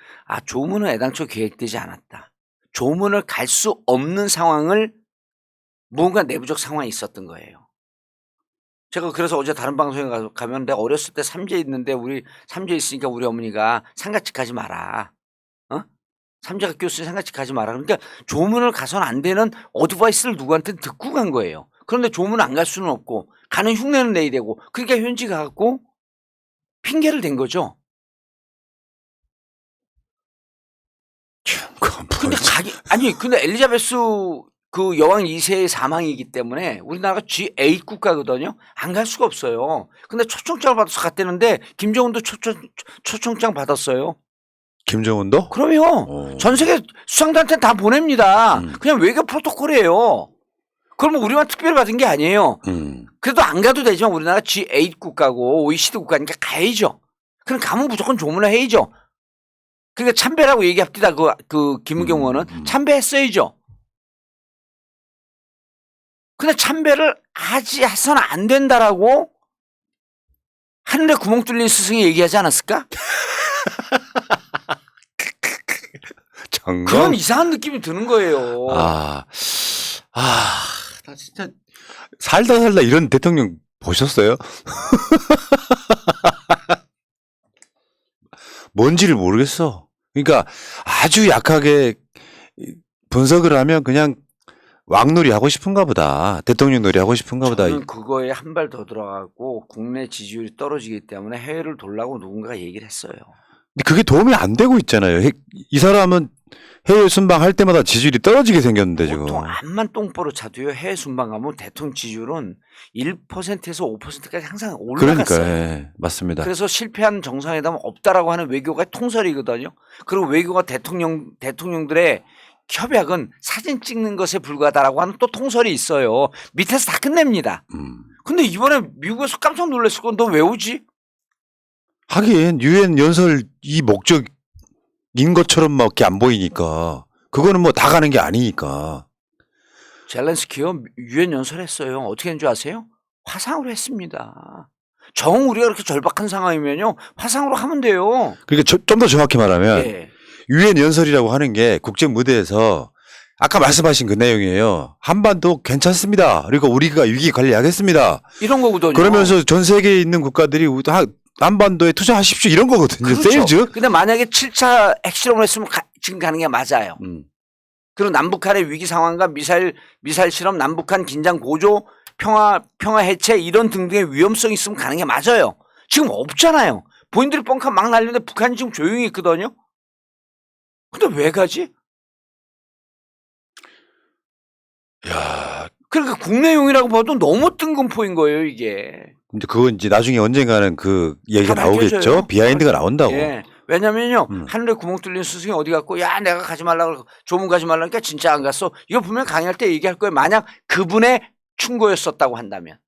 조문은 애당초 계획되지 않았다. 조문을 갈 수 없는 상황을 뭔가 내부적 상황이 있었던 거예요. 제가 그래서 어제 다른 방송에 가면 내가 어렸을 때 삼재 있는데 우리 삼재 있으니까 우리 어머니가 상가집 가지 마라. 삼재가 꼈으니 상가집 가지 마라. 그러니까 조문을 가서는 안 되는 어드바이스를 누구한테 듣고 간 거예요. 그런데 조문을 안 갈 수는 없고 가는 흉내는 내야 되고 그러니까 현지 가갖고 핑계를 댄 거죠. 근데 근데 엘리자베스 그 여왕 2세의 사망이기 때문에 우리나라가 G8 국가거든요. 안 갈 수가 없어요. 근데 초청장을 받아서 갔대는데 김정은도 초청장 받았어요. 김정은도? 그럼요. 전 세계 수상단체는 다 보냅니다. 그냥 외교 프로토콜이에요. 그러면 우리만 특별히 받은 게 아니에요. 그래도 안 가도 되지만 우리나라 G8 국가고 OECD 국가니까 가야죠. 그럼 가면 무조건 조문을 해야죠. 그러니까 참배라고 얘기합니다. 그 김우경 의원은 참배했어야죠. 근데 참배를 해서는 안 된다라고 하늘에 구멍 뚫린 스승이 얘기하지 않았을까? 그런 이상한 느낌이 드는 거예요. 나 진짜 살다 이런 대통령 보셨어요? 뭔지를 모르겠어. 그러니까 아주 약하게 분석을 하면 그냥 왕놀이 하고 싶은가 보다. 대통령 놀이 하고 싶은가 보다. 저는 그거에 한 발 더 들어가고 국내 지지율이 떨어지기 때문에 해외를 돌라고 누군가가 얘기를 했어요. 근데 그게 도움이 안 되고 있잖아요. 이 사람은 해외 순방할 때마다 지지율이 떨어지게 생겼는데 지금. 보통 암만 똥보로 차도요. 해외 순방 가면 대통령 지지율은 1%에서 5%까지 항상 올라갔어요. 그러니까 예, 맞습니다. 그래서 실패한 정상회담은 없다라고 하는 외교가 통설이거든요. 그리고 외교가 대통령들의 협약은 사진 찍는 것에 불과하다라고 하는 또 통설이 있어요. 밑에서 다 끝냅니다. 근데 이번에 미국에서 깜짝 놀랐을 건 너 왜 오지? 하긴 유엔 연설 이 목적인 것처럼밖에 안 보이니까 그거는 뭐 다 가는 게 아니니까. 젤렌스키요 유엔 연설했어요. 어떻게 했는 줄 아세요? 화상으로 했습니다. 우리가 그렇게 절박한 상황이면요 화상으로 하면 돼요. 그러니까 좀 더 정확히 말하면 네. 유엔 연설이라고 하는 게 국제 무대에서 아까 말씀하신 그 내용이에요. 한반도 괜찮습니다. 그리고 우리가 위기 관리하겠습니다. 이런 거거든요. 그러면서 전 세계에 있는 국가들이 한반도에 투자하십시오 이런 거거든요. 그렇죠. 세일즈. 근데 만약에 7차 핵실험을 했으면 지금 가는 게 맞아요. 그리고 남북한의 위기 상황과 미사일 실험, 남북한 긴장 고조, 평화 해체 이런 등등의 위험성이 있으면 가는 게 맞아요. 지금 없잖아요. 본인들이 뻥카 막 날리는데 북한이 지금 조용히 있거든요. 근데 왜 가지? 야, 그러니까 국내용이라고 봐도 너무 뜬금포인 거예요, 이게. 근데 그건 이제 나중에 언젠가는 그 얘기가 다 나오겠죠. 밝혀져요. 비하인드가 나온다고. 예. 왜냐면요, 하늘에 구멍 뚫린 스승이 어디 갔고, 야, 내가 가지 말라고, 조문 가지 말라니까 진짜 안 갔어. 이거 분명 강의할 때 얘기할 거예요. 만약 그분의 충고였었다고 한다면.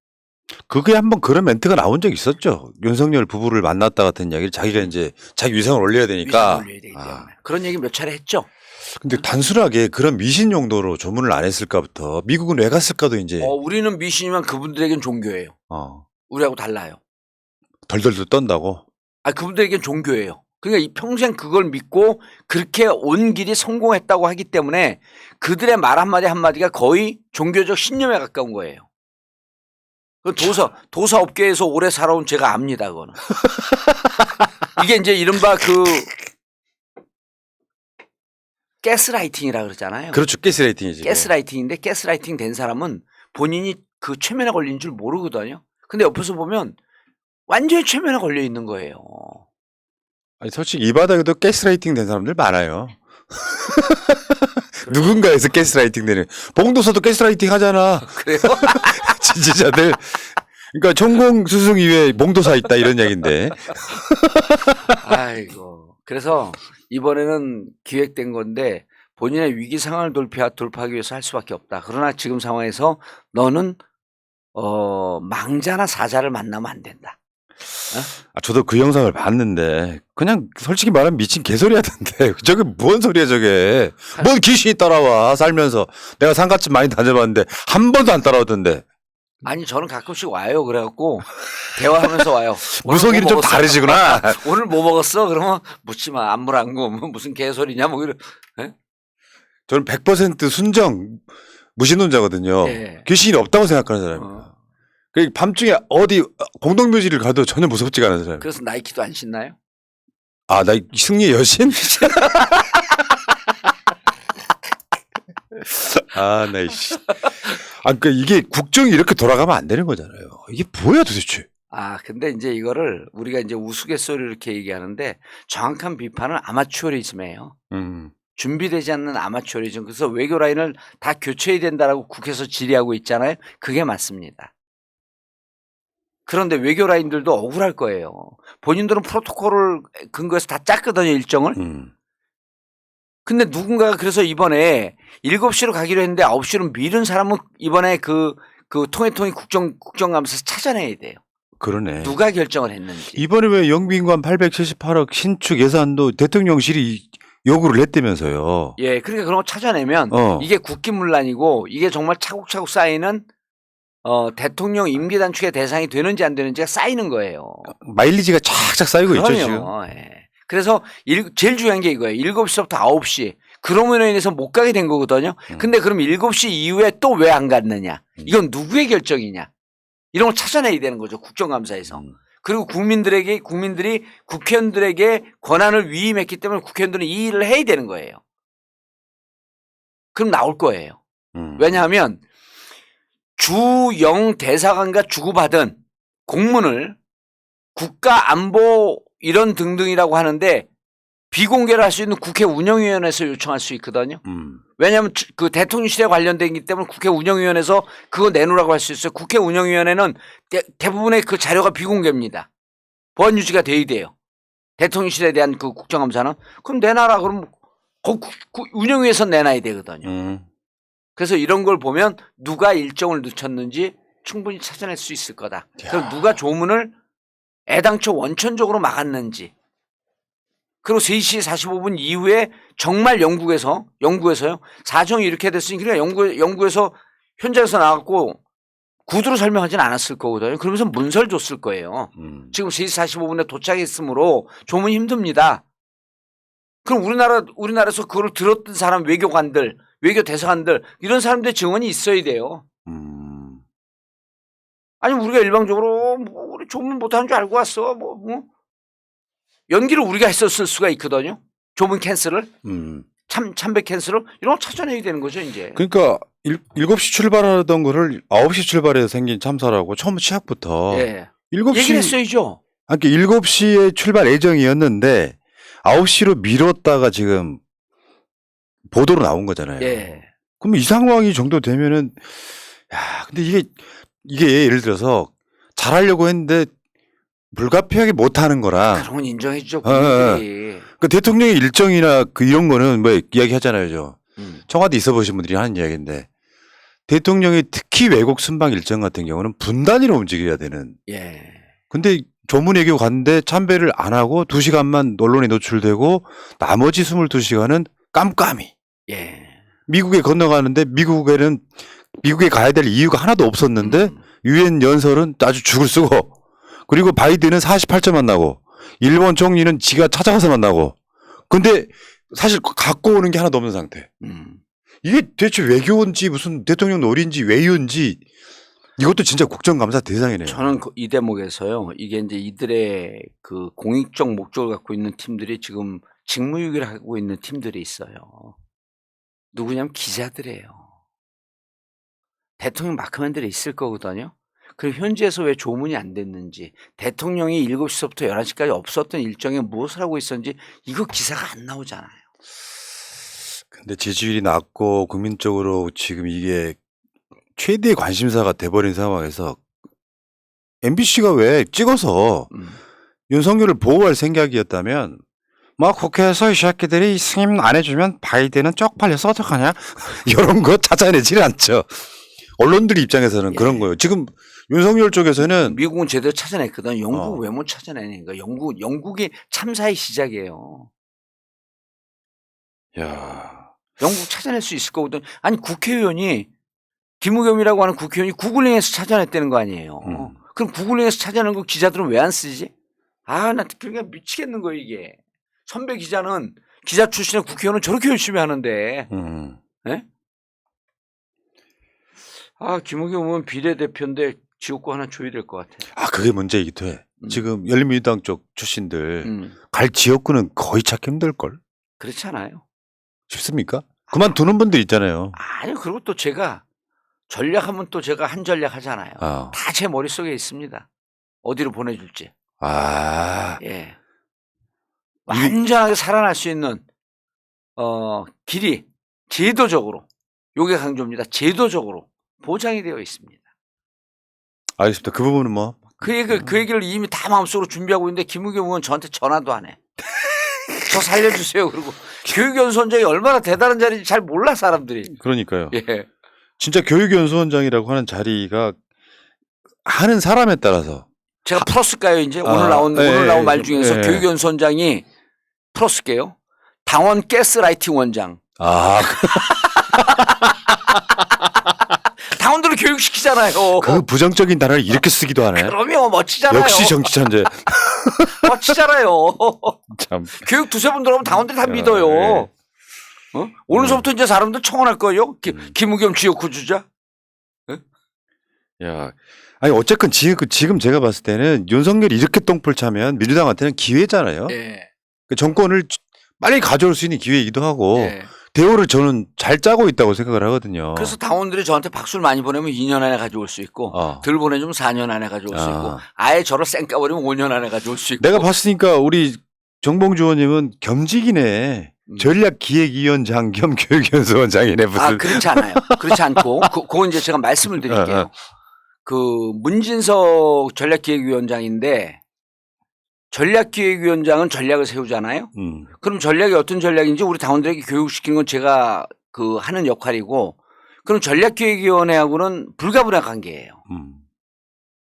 그게 한번 그런 멘트가 나온 적이 있었죠. 윤석열 부부를 만났다 같은 이야기를 자기가 이제 자기 위상을 올려야 되니까. 위상을 올려야 되기 때문에. 그런 얘기 몇 차례 했죠. 근데 단순하게 그런 미신 용도로 조문을 안 했을까부터 미국은 왜 갔을까도 이제. 우리는 미신이면 그분들에겐 종교예요. 우리하고 달라요. 덜덜덜 떤다고? 그분들에겐 종교예요. 그러니까 이 평생 그걸 믿고 그렇게 온 길이 성공했다고 하기 때문에 그들의 말 한마디 한마디가 거의 종교적 신념에 가까운 거예요. 도사 업계에서 오래 살아온 제가 압니다, 그거는. 이게 이제 이른바 가스라이팅이라 그러잖아요. 그렇죠. 가스라이팅이지. 가스라이팅인데 가스라이팅 된 사람은 본인이 그 최면에 걸린 줄 모르거든요. 근데 옆에서 보면 완전히 최면에 걸려 있는 거예요. 아니, 솔직히 이 바닥에도 가스라이팅 된 사람들 많아요. 누군가에서 가스라이팅 되는. 봉도사도 가스라이팅 하잖아. 그래요? 지지자들. 그러니까 전공 스승 이외에 몽도사 있다 이런 얘기인데. 아이고. 그래서 이번에는 기획된 건데 본인의 위기 상황을 돌파하기 위해서 할 수밖에 없다. 그러나 지금 상황에서 너는 망자나 사자를 만나면 안 된다. 저도 그 영상을 봤는데 그냥 솔직히 말하면 미친 개소리 하던데. 저게 뭔 소리야 저게. 뭔 귀신이 따라와 살면서. 내가 상가집 많이 다녀봤는데 한 번도 안 따라오던데. 아니 저는 가끔씩 와요. 그래갖고 대화하면서 와요. 무속일은 좀 다르시구나. 오늘 뭐 먹었어? 그러면 묻지 마. 안 물안고 무슨 개소리냐 뭐 이런. 저는 100% 순정 무신론자거든요. 예. 귀신이 없다고 생각하는 사람입니다. 밤중에 어디 공동묘지를 가도 전혀 무섭지가 않은 사람. 그래서 나이키도 안 신나요? 아, 나 승리의 여신? 아, 나 이씨. 그러니까 이게 국정이 이렇게 돌아가면 안 되는 거잖아요. 이게 뭐야 도대체? 근데 이제 이거를 우리가 이제 우스갯소리 이렇게 얘기하는데 정확한 비판은 아마추어리즘이에요. 준비되지 않는 아마추어리즘. 그래서 외교 라인을 다 교체해야 된다라고 국회에서 질의하고 있잖아요. 그게 맞습니다. 그런데 외교 라인들도 억울할 거예요. 본인들은 프로토콜을 근거해서 다 짰거든요, 일정을. 근데 누군가가 그래서 이번에 7시로 가기로 했는데 9시로 미룬 사람은 이번에 그 통일통일 국정감사에서 찾아내야 돼요. 그러네. 누가 결정을 했는지. 이번에 왜 영빈관 878억 신축 예산도 대통령실이 요구를 했다면서요. 예, 그러니까 그런 거 찾아내면 이게 국기문란이고 이게 정말 차곡차곡 쌓이는 대통령 임기 단축의 대상이 되는지 안 되는지가 쌓이는 거예요. 마일리지가 착착 쌓이고 있죠, 지금. 예. 그래서 제일 중요한 게 이거예요. 7시부터 9시. 그러므로 인해서 못 가게 된 거거든요. 근데 그럼 7시 이후에 또 왜 안 갔느냐. 이건 누구의 결정이냐. 이런 걸 찾아내야 되는 거죠. 국정감사에서. 그리고 국민들이 국회의원들에게 권한을 위임했기 때문에 국회의원들은 이 일을 해야 되는 거예요. 그럼 나올 거예요. 왜냐하면 주영 대사관과 주고받은 공문을 국가안보 이런 등등이라고 하는데 비공개를 할 수 있는 국회 운영위원회에서 요청할 수 있거든요. 왜냐하면 그 대통령실에 관련되기 때문에 국회 운영위원회에서 그거 내놓으라고 할 수 있어요. 국회 운영위원회는 대부분의 그 자료가 비공개입니다. 보안 유지가 돼야 돼요. 대통령실에 대한 그 국정감사는. 그럼 내놔라. 그럼 운영위에서 내놔야 되거든요. 그래서 이런 걸 보면 누가 일정을 늦췄는지 충분히 찾아낼 수 있을 거다. 그럼 누가 조문을 애당초 원천적으로 막았는지. 그리고 3시 45분 이후에 정말 영국에서요. 사정이 이렇게 됐으니 그러니까 영국에서 현장에서 나왔고 구두로 설명하진 않았을 거거든요. 그러면서 문서를 줬을 거예요. 지금 3시 45분에 도착했으므로 조문이 힘듭니다. 그럼 우리나라에서 그걸 들었던 사람 외교관들, 외교 대사관들 이런 사람들의 증언이 있어야 돼요. 아니 우리가 일방적으로 우리 조문 못하는 줄 알고 왔어. 연기를 우리가 했었을 수가 있거든요. 조문 캔슬을. 참배 캔슬을 이런 거 찾아내야 되는 거죠 이제. 그러니까 7시 출발하던 거를 9시 출발해서 생긴 참사라고 처음 시작부터. 예. 7시 얘기를 했어야죠. 그러니까 7시에 출발 예정이었는데 9시로 미뤘다가 지금 보도로 나온 거잖아요. 예. 그럼 이 상황이 정도 되면은 근데 이게 예를 들어서 잘하려고 했는데 불가피하게 못하는 거랑. 그런 건 인정해 주죠. 국민들이. 그 대통령의 일정이나 이런 거는 뭐 이야기하잖아요. 청와대 있어 보신 분들이 하는 이야기인데 대통령이 특히 외국 순방 일정 같은 경우는 분단위로 움직여야 되는. 예. 근데 조문외교 갔는데 참배를 안 하고 2시간만 언론에 노출되고 나머지 22시간은 깜깜이. 예. 미국에 건너가는데 미국에 가야 될 이유가 하나도 없었는데 유엔 연설은 아주 죽을 쓰고 그리고 바이든은 48점 만나고 일본 총리는 지가 찾아가서 만나고 근데 사실 갖고 오는 게 하나도 없는 상태. 이게 대체 외교인지 무슨 대통령 놀이인지 외유인지 이것도 진짜 국정감사 대상이네요. 저는 이 대목에서요. 이게 이제 이들의 그 공익적 목적을 갖고 있는 팀들이 지금 직무유기를 하고 있는 팀들이 있어요. 누구냐면 기자들이에요. 대통령 마크맨들이 있을 거거든요. 그리고 현지에서 왜 조문이 안 됐는지 대통령이 7시부터 11시까지 없었던 일정에 무엇을 하고 있었는지 이거 기사가 안 나오잖아요. 근데 지지율이 낮고 국민적으로 지금 이게 최대의 관심사가 돼버린 상황에서 MBC가 왜 찍어서 윤석열을 보호할 생각이었다면 뭐 국회에서 이 새끼들이 승인 안 해주면 바이든은 쪽팔려서 어떡하냐 이런 거 찾아내지는 않죠. 언론들 입장에서는 그런 거예요. 지금 윤석열 쪽에서는 미국은 제대로 찾아냈거든. 영국 어. 왜 못 찾아내니까 영국이 참사의 시작이에요. 야, 영국 찾아낼 수 있을 거거든. 아니 국회의원이 김우겸이라고 하는 국회의원이 구글링에서 찾아냈다는 거 아니에요. 그럼 구글링에서 찾아낸 거 기자들은 왜 안 쓰지? 아, 나 그러니까 미치겠는 거예요 이게. 선배 기자는 기자 출신의 국회의원은 저렇게 열심히 하는데. 예? 아, 김우겸 의원 비례대표인데 지역구 하나 줘야 될 것 같아. 아 그게 문제이기도 해. 지금 열린민주당 쪽 출신들 갈 지역구는 거의 찾기 힘들걸. 그렇잖아요. 쉽습니까? 그만두는 분들 있잖아요. 아니요. 그리고 또 제가 전략하면 또 제가 한 전략 하잖아요. 어. 다 제 머릿속에 있습니다. 어디로 보내줄지. 아, 예. 완전하게 살아날 수 있는 길이 제도적으로, 요게 강조입니다. 제도적으로 보장이 되어 있습니다. 알겠습니다. 그 부분은 뭐. 그 얘기를 이미 다 마음속으로 준비하고 있는데 김우겸 의원 저한테 전화도 안 해. 저 살려주세요. 그리고 교육연수원장이 얼마나 대단한 자리인지 잘 몰라 사람들이. 그러니까요. 예. 진짜 교육연수원장이라고 하는 자리가 하는 사람에 따라서. 제가 풀었을까요? 이제 오늘 나온 말 중에서 교육연수원장이 풀었을게요. 당원 가스라이팅 원장. 아, 당원들을 교육시키잖아요. 그 부정적인 단어를 이렇게 쓰기도 하네. 그러면 멋지잖아요. 역시 정치 천재. 멋지잖아요. 참. 교육 두세 번 들어오면 당원들이 다 믿어요. 네. 어? 오늘서부터 이제 사람들 청원할 거예요. 김우겸 지역구 주자. 야, 아니 어쨌건 지금 제가 봤을 때는 윤석열이 이렇게 똥볼 차면 민주당한테는 기회잖아요. 예. 그 정권을 빨리 가져올 수 있는 기회이기도 하고 예. 대우를 저는 잘 짜고 있다고 생각을 하거든요. 그래서 당원들이 저한테 박수를 많이 보내면 2년 안에 가져올 수 있고 덜 보내주면 4년 안에 가져올 수 있고 아예 저를 쌩까버리면 5년 안에 가져올 수 있고. 내가 봤으니까 우리 정봉주 의원님은 겸직이네. 전략기획위원장 겸 교육연수원장이네 무슨. 아, 그렇지 않아요. 그렇지 않고 그건 이제 제가 말씀을 드릴게요. 그 문진석 전략기획위원장인데 전략기획위원장은 전략을 세우잖아요. 그럼 전략이 어떤 전략인지 우리 당원들에게 교육시키는 건 제가 하는 역할이고, 그럼 전략기획위원회하고는 불가분의 관계예요.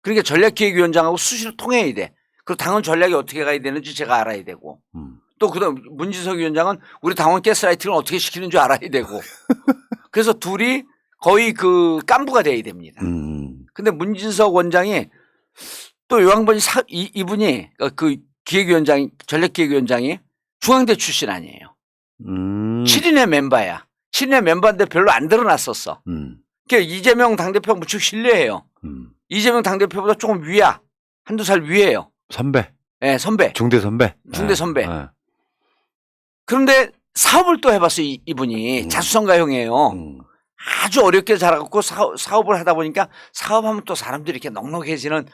그러니까 전략기획위원장하고 수시로 통해야 돼. 그리고 당원 전략이 어떻게 가야 되는지 제가 알아야 되고, 또 그다음 문진석 위원장은 우리 당원 가스라이팅을 어떻게 시키는 줄 알아야 되고, 그래서 둘이 거의 그 깐부가 돼야 됩니다. 근데 문진석 원장이 또 요 양반이 이분이 그 기획위원장, 전략기획위원장이 중앙대 출신 아니에요. 7인의 멤버야. 7인의 멤버인데 별로 안 드러났었어. 그러니까 이재명 당대표가 무척 신뢰해요. 이재명 당대표보다 조금 위야. 한두 살 위에요. 선배. 네, 선배. 중대 선배. 중대 선배. 그런데 사업을 또 해봤어요, 이분이. 자수성가형이에요. 아주 어렵게 자라갖고 사업을 하다 보니까 사업하면 또 사람들이 이렇게 넉넉해지는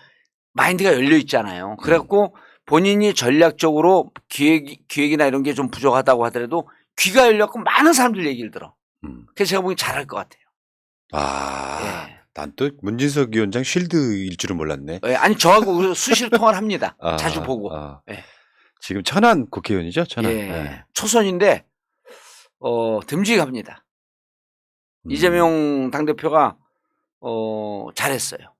마인드가 열려 있잖아요. 그래갖고 본인이 전략적으로 기획이나 이런 게 좀 부족하다고 하더라도 귀가 열렸고 많은 사람들 얘기를 들어. 그래서 제가 보기엔 잘할 것 같아요. 아, 예. 난 또 문진석 위원장 쉴드일 줄은 몰랐네. 예, 아니 저하고 수시로 통화를 합니다. 자주 보고. 예. 지금 천안 국회의원이죠? 천안. 예. 예. 초선인데 듬직합니다. 이재명 당대표가 잘했어요.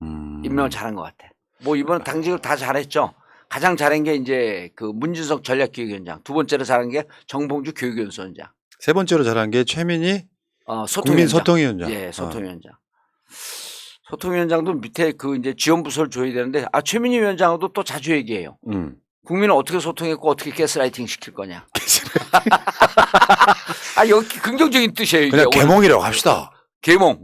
임명을 잘한 것 같아. 뭐 이번 당직을 다 잘했죠. 가장 잘한 게 이제 그 문진석 전략기획위원장, 두 번째로 잘한 게 정봉주 교육연수원장, 세 번째로 잘한 게 최민희 소통위원장. 국민소통위원장. 예, 소통위원장. 소통위원장도 밑에 그 이제 지원부서를 줘야 되는데 최민희 위원장하고도 또 자주 얘기해요. 국민은 어떻게 소통했고 어떻게 가스라이팅 시킬 거냐. 여기 긍정적인 뜻이에요. 그냥 개몽이라고 합시다. 개몽.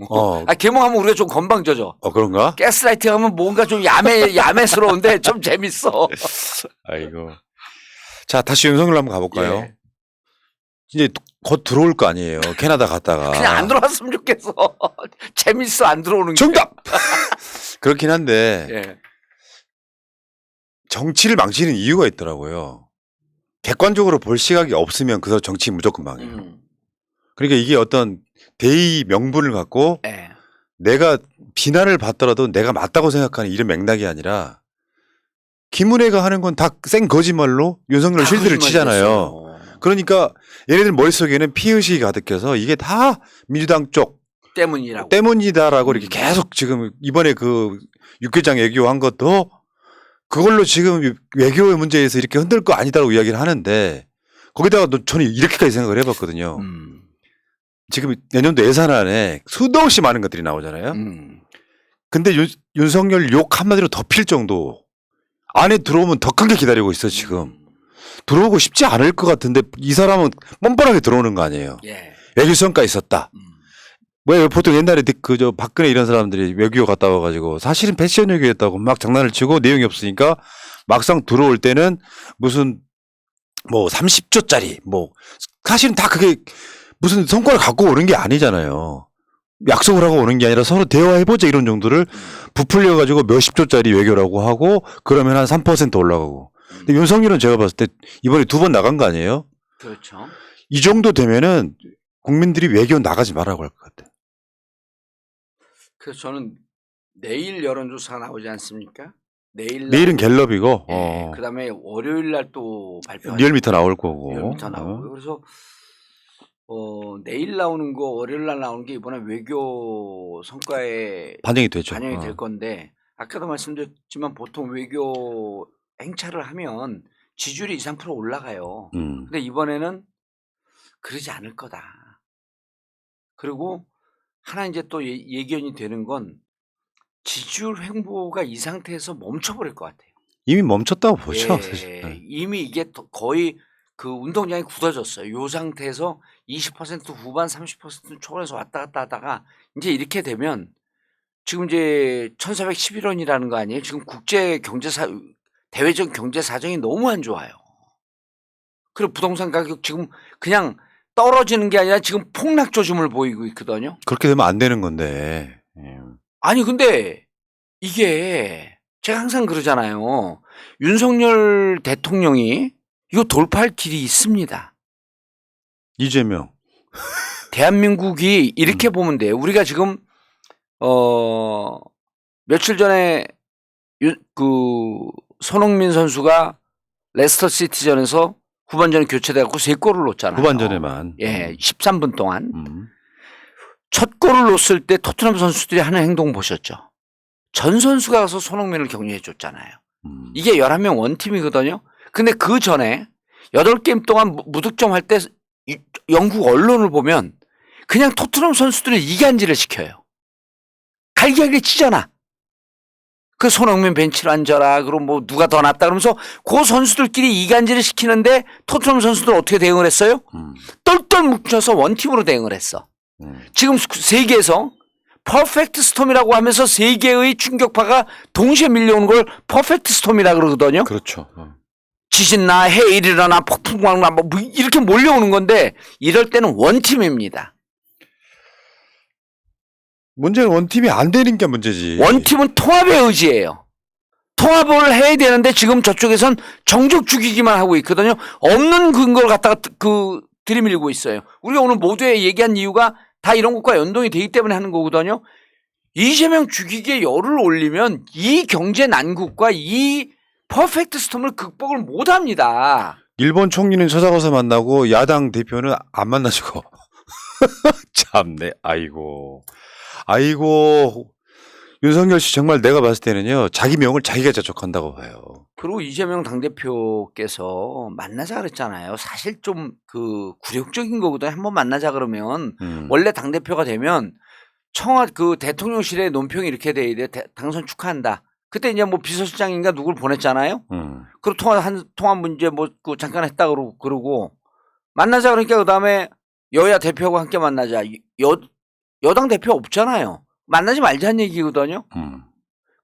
개몽하면 우리가 좀 건방져져. 그런가? 가스라이팅 하면 뭔가 좀 야매스러운데 좀 재밌어. 아이고. 자, 다시 윤석열 한번 가볼까요? 예. 이제 곧 들어올 거 아니에요. 캐나다 갔다가. 그냥 안 들어왔으면 좋겠어. 재밌어, 안 들어오는 게. 정답! 그렇긴 한데. 예. 정치를 망치는 이유가 있더라고요. 객관적으로 볼 시각이 없으면 그래서 정치 무조건 망해요. 그러니까 이게 어떤 대의 명분을 갖고 예. 내가 비난을 받더라도 내가 맞다고 생각하는 이런 맥락이 아니라 김은혜가 하는 건 다 생 거짓말로 윤석열 다 실드를 치잖아요. 거짓말이었어요. 그러니까 얘네들 머릿속에는 피의식이 가득해서 이게 다 민주당 쪽 때문이다라고 이렇게 계속 지금 이번에 그 육개장 외교한 것도 그걸로 지금 외교의 문제에서 이렇게 흔들 거 아니다라고 이야기를 하는데 거기다가 저는 이렇게까지 생각을 해봤거든요. 지금 내년도 예산안에 수도 없이 많은 것들이 나오잖아요. 근데 윤석열 욕 한마디로 덮일 정도 안에 들어오면 더 큰 게 기다리고 있어 지금. 들어오고 싶지 않을 것 같은데 이 사람은 뻔뻔하게 들어오는 거 아니에요. 예. 외교 성과 있었다. 왜 보통 옛날에 그 저 박근혜 이런 사람들이 외교 갔다 와가지고 사실은 패션 외교였다고 막 장난을 치고 내용이 없으니까 막상 들어올 때는 무슨 뭐 30조짜리 뭐 사실은 다 그게 무슨 성과를 갖고 오는 게 아니잖아요. 약속을 하고 오는 게 아니라 서로 대화해보자 이런 정도를 부풀려가지고 몇십 조짜리 외교라고 하고 그러면 한 3% 올라가고. 근데 윤석열은 제가 봤을 때 이번에 2번 나간 거 아니에요? 그렇죠. 이 정도 되면은 국민들이 외교 나가지 말라고 할 것 같아요. 그래서 저는 내일 여론조사 나오지 않습니까? 내일은 갤럽이고, 네, 그다음에 월요일 날 또 발표. 리얼미터 나올 거고. 리얼미터 나오고. 그래서 내일 나오는 거, 월요일 날 나오는 게 이번에 외교 성과에 반영이 되죠. 반영이 될 건데 아까도 말씀드렸지만 보통 외교 행차를 하면 지지율이 2, 3% 올라가요. 근데 이번에는 그러지 않을 거다. 그리고 하나 이제 또 예견이 되는 건 지지율 횡보가 이 상태에서 멈춰버릴 것 같아요. 이미 멈췄다고 보죠. 예, 사실. 이미 이게 거의 그 운동장이 굳어졌어요. 이 상태에서 20% 후반 30% 초반에서 왔다 갔다 하다가 이제 이렇게 되면 지금 이제 1411원이라는 거 아니에요? 지금 국제 경제사 대외적 경제 사정이 너무 안 좋아요. 그리고 부동산 가격 지금 그냥 떨어지는 게 아니라 지금 폭락 조짐을 보이고 있거든요. 그렇게 되면 안 되는 건데. 아니 근데 이게 제가 항상 그러잖아요. 윤석열 대통령이 이거 돌파할 길이 있습니다. 이재명. 대한민국이 이렇게 보면 돼요. 우리가 지금 며칠 전에 그 손흥민 선수가 레스터 시티전에서 후반전에 교체돼갖고 3골을 넣었잖아요. 후반전에만. 예, 13분 동안. 첫 골을 넣었을 때 토트넘 선수들이 하는 행동 보셨죠? 전 선수가 가서 손흥민을 격려해 줬잖아요. 이게 11명 원팀이거든요. 근데 그 전에 8게임 동안 무득점 할 때 영국 언론을 보면 그냥 토트넘 선수들을 이간질을 시켜요. 갈기갈기 치잖아. 그 손흥민 벤치로 앉아라. 그럼 뭐 누가 더 낫다 그러면서 그 선수들끼리 이간질을 시키는데 토트넘 선수들 어떻게 대응을 했어요? 똘똘 뭉쳐서 원팀으로 대응을 했어. 지금 세계에서 퍼펙트 스톰이라고 하면서 세 개의 충격파가 동시에 밀려오는 걸 퍼펙트 스톰이라 그러거든요. 그렇죠. 지진나 해일이나 폭풍광나 뭐 이렇게 몰려오는 건데 이럴 때는 원팀입니다. 문제는 원팀이 안 되는 게 문제지. 원팀은 통합의 의지예요. 통합을 해야 되는데 지금 저쪽에선 정적 죽이기만 하고 있거든요. 없는 근거를 갖다가 들이밀고 있어요. 우리가 오늘 모두에 얘기한 이유가 다 이런 것과 연동이 되기 때문에 하는 거거든요. 이재명 죽이기에 열을 올리면 이 경제 난국과 이 퍼펙트 스톰을 극복을 못합니다. 일본 총리는 찾아가서 만나고 야당 대표는 안 만나시고. 참네. 아이고. 윤석열 씨 정말 내가 봤을 때는요. 자기 명을 자기가 자족한다고 봐요. 그리고 이재명 당대표께서 만나자 그랬잖아요. 사실 좀 굴욕적인 거거든요. 한번 만나자 그러면 원래 당대표가 되면 대통령실에 논평이 이렇게 돼 있대요. 당선 축하한다. 그때 이제 뭐 비서실장인가 누굴 보냈잖아요. 그리고 통화 문제 잠깐 했다 그러고 만나자 그러니까 그다음에 여야 대표하고 함께 만나자. 여당 대표 없잖아요. 만나지 말자는 얘기거든요.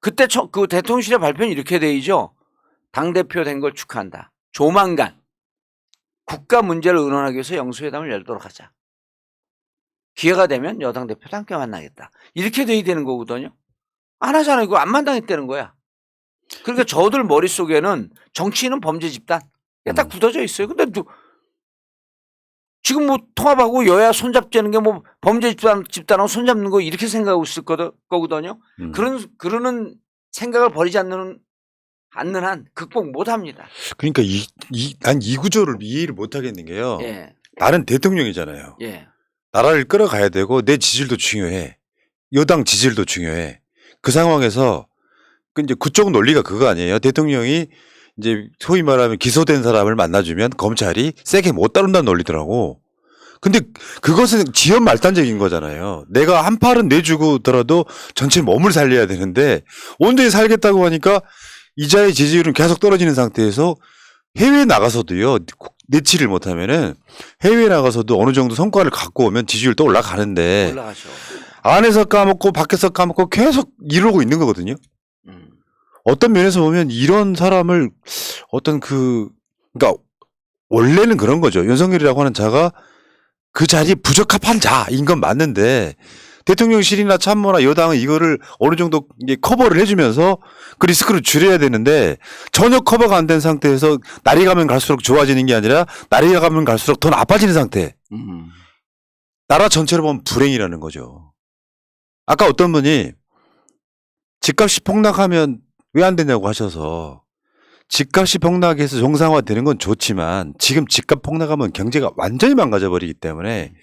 그때 그 대통령실의 발표는 이렇게 돼 있죠. 당대표 된 걸 축하한다. 조만간 국가 문제를 의논하기 위해서 영수회담을 열도록 하자. 기회가 되면 여당 대표도 함께 만나겠다. 이렇게 돼야 되는 거거든요. 안 하잖아요. 이거 안 만나겠다는 거야. 그러니까 저들 머릿속에는 정치인은 범죄 집단 딱 굳어져 있어요. 근데 지금 뭐 통합하고 여야 손잡자는 게 뭐 범죄 집단하고 손잡는 거 이렇게 생각하고 있을 거거든요. 그러는 생각을 버리지 않는 한 극복 못 합니다. 그러니까 난 이 구조를 이해를 못 하겠는 게요. 예. 나는 대통령이잖아요. 예. 나라를 끌어가야 되고 내 지지율도 중요해. 여당 지지율도 중요해. 그 상황에서 이제 그쪽 논리가 그거 아니에요. 대통령이 이제 소위 말하면 기소된 사람을 만나주면 검찰이 세게 못 다룬다는 논리더라고. 근데 그것은 지연 말단적인 거잖아요. 내가 한 팔은 내주고더라도 전체 몸을 살려야 되는데 온전히 살겠다고 하니까 이자의 지지율은 계속 떨어지는 상태에서 해외에 나가서도요. 내치를 못하면은 해외에 나가서도 어느 정도 성과를 갖고 오면 지지율 또 올라가는데 올라가죠. 안에서 까먹고 밖에서 까먹고 계속 이러고 있는 거거든요. 어떤 면에서 보면 이런 사람을 어떤 그러니까 원래는 그런 거죠. 윤석열이라고 하는 자가 그 자리에 부적합한 자인 건 맞는데 대통령실이나 참모나 여당은 이거를 어느 정도 이제 커버를 해주면서 그 리스크를 줄여야 되는데 전혀 커버가 안 된 상태에서 날이 가면 갈수록 좋아지는 게 아니라 날이 가면 갈수록 더 나빠지는 상태. 나라 전체로 보면 불행이라는 거죠. 아까 어떤 분이 집값이 폭락하면 왜 안 되냐고 하셔서 집값이 폭락해서 정상화되는 건 좋지만 지금 집값 폭락하면 경제가 완전히 망가져 버리기 때문에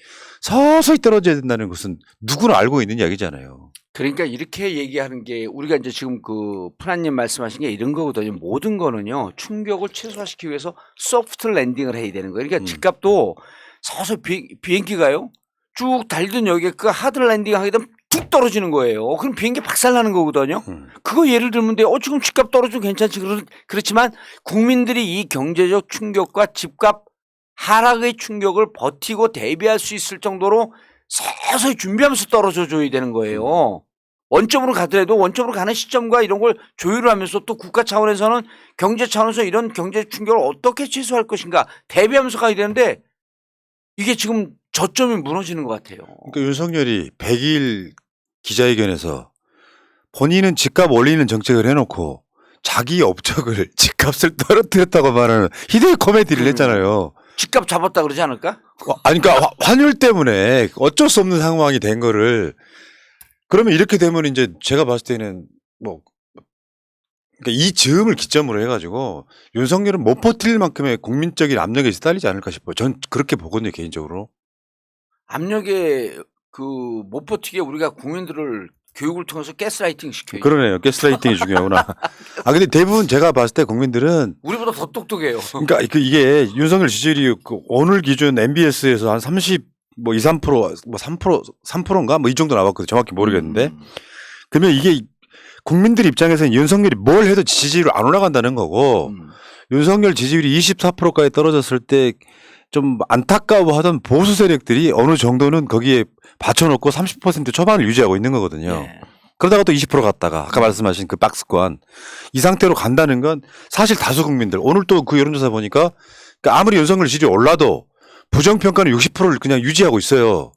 서서히 떨어져야 된다는 것은 누구나 알고 있는 이야기잖아요. 그러니까 이렇게 얘기하는 게 우리가 이제 지금 그 프라님 말씀하신 게 이런 거거든요. 모든 거는요. 충격을 최소화시키기 위해서 소프트 랜딩을 해야 되는 거예요. 그러니까 집값도 서서히 비행기가요. 쭉 달리던 여기에 그 하드 랜딩 하게 되면 툭 떨어지는 거예요. 그럼 비행기 박살나는 거거든요. 그거 예를 들면 돼. 지금 집값 떨어지면 괜찮지. 그렇지만 국민들이 이 경제적 충격과 집값 하락의 충격을 버티고 대비할 수 있을 정도로 서서히 준비하면서 떨어져 줘야 되는 거예요. 원점으로 가더라도 원점으로 가는 시점과 이런 걸 조율을 하면서 또 국가 차원에서는 경제 차원에서 이런 경제 충격을 어떻게 최소화할 것인가 대비하면서 가야 되는데 이게 지금 저점이 무너지는 것 같아요. 그러니까 윤석열이 100일 기자회견에서 본인은 집값 올리는 정책을 해놓고 자기 업적을 집값을 떨어뜨렸다고 말하는 희대의 코미디를 했잖아요. 집값 잡았다 그러지 않을까? 아니, 그러니까 환율 때문에 어쩔 수 없는 상황이 된 거를 그러면 이렇게 되면 이제 제가 봤을 때는 뭐 그러니까 이 즈음을 기점으로 해가지고 윤석열은 못 버틸 만큼의 국민적인 압력에 시달리지 않을까 싶어요. 전 그렇게 보거든요, 개인적으로. 압력에 못 버티게 우리가 국민들을 교육을 통해서 가스라이팅 시켜요. 그러네요. 가스라이팅이 중요하구나. 근데 대부분 제가 봤을 때 국민들은 우리보다 더 똑똑해요. 그러니까 이게 윤석열 지지율이 오늘 기준 MBS에서 한 30, 뭐 2, 3%, 뭐 3%인가 뭐 이 정도 나왔거든요. 정확히 모르겠는데. 그러면 이게 국민들 입장에서는 윤석열이 뭘 해도 지지율이 안 올라간다는 거고 윤석열 지지율이 24%까지 떨어졌을 때 좀 안타까워하던 보수 세력들이 어느 정도는 거기에 받쳐놓고 30% 초반을 유지하고 있는 거거든요. 네. 그러다가 또 20% 갔다가 아까 말씀하신 그 박스권 이 상태로 간다는 건 사실 다수 국민들 오늘 또 그 여론조사 보니까 그러니까 아무리 윤석열 지지율이 올라도 부정평가는 60%를 그냥 유지하고 있어요.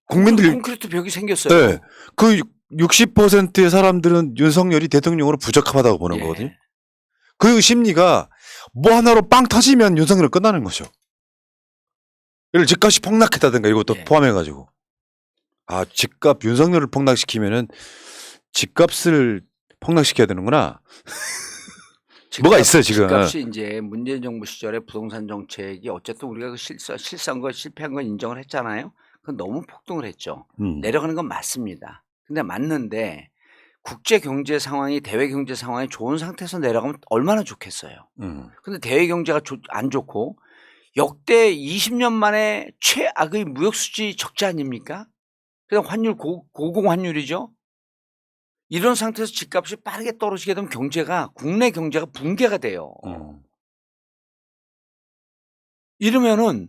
국민들 콘크리트 벽이 생겼어요. 네. 그 60%의 사람들은 윤석열이 대통령으로 부적합하다고 보는 거거든요. 그 심리가 뭐 하나로 빵 터지면 윤석열은 끝나는 거죠. 예를 들어 집값이 폭락했다든가 이것도 포함해가지고 집값 윤석열을 폭락시키면은 집값을 폭락시켜야 되는구나. 뭐가 있어요 지금. 집값이 이제 문재인 정부 시절에 부동산 정책이 어쨌든 우리가 그 실수한 거 실패한 건 인정을 했잖아요. 그건 너무 폭등을 했죠. 내려가는 건 맞습니다. 근데 맞는데 국제 경제 상황이 대외 경제 상황이 좋은 상태에서 내려가면 얼마나 좋겠어요. 근데 대외 경제가 안 좋고 역대 20년 만에 최악의 무역 수지 적자 아닙니까? 그냥 환율 고공 환율이죠. 이런 상태에서 집값이 빠르게 떨어지게 되면 국내 경제가 붕괴가 돼요. 이러면은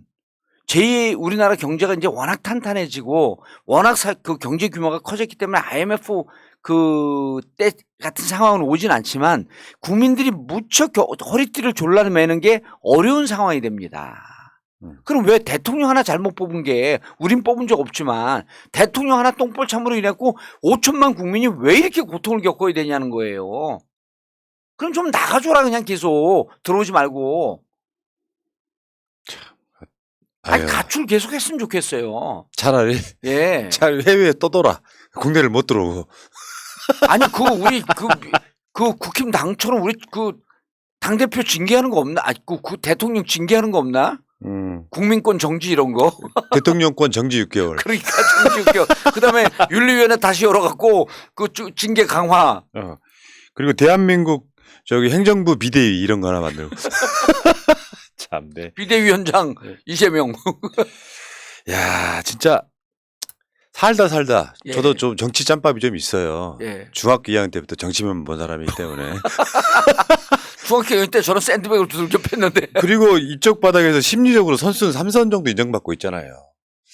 우리나라 경제가 이제 워낙 탄탄해지고 워낙 그 경제 규모가 커졌기 때문에 IMF 때 같은 상황은 오진 않지만 국민들이 무척 허리띠를 졸라매는 게 어려운 상황이 됩니다. 그럼 왜 대통령 하나 잘못 뽑은 게 우린 뽑은 적 없지만 대통령 하나 똥볼 참으로 인해갖고 5천만 국민이 왜 이렇게 고통을 겪어야 되냐는 거예요. 그럼 좀 나가줘라 그냥 계속 들어오지 말고. 아니 가출 계속했으면 좋겠어요. 차라리 예. 차라리 해외에 떠돌아. 국내를 못 들어오고. 아니 우리 그 국힘 당처럼 우리 그 당 대표 징계하는 거 없나? 아니 그 대통령 징계하는 거 없나? 국민권 정지 이런 거. 대통령권 정지 6개월. 그러니까 정지 6개월. 그다음에 윤리위원회 다시 열어갖고 그 징계 강화. 그리고 대한민국 저기 행정부 비대위 이런 거 하나 만들고. 참네. 비대위원장 이재명. 야 진짜 살다 예. 저도 좀 정치 짬밥이 좀 있어요. 예. 중학교 2학년 때부터 정치면 본 사람이기 때문에. 중학교 2학년 때 저는 샌드백으로 두들겨 팼는데. 그리고 이쪽 바닥에서 심리적으로 선수는 3선 정도 인정받고 있잖아요.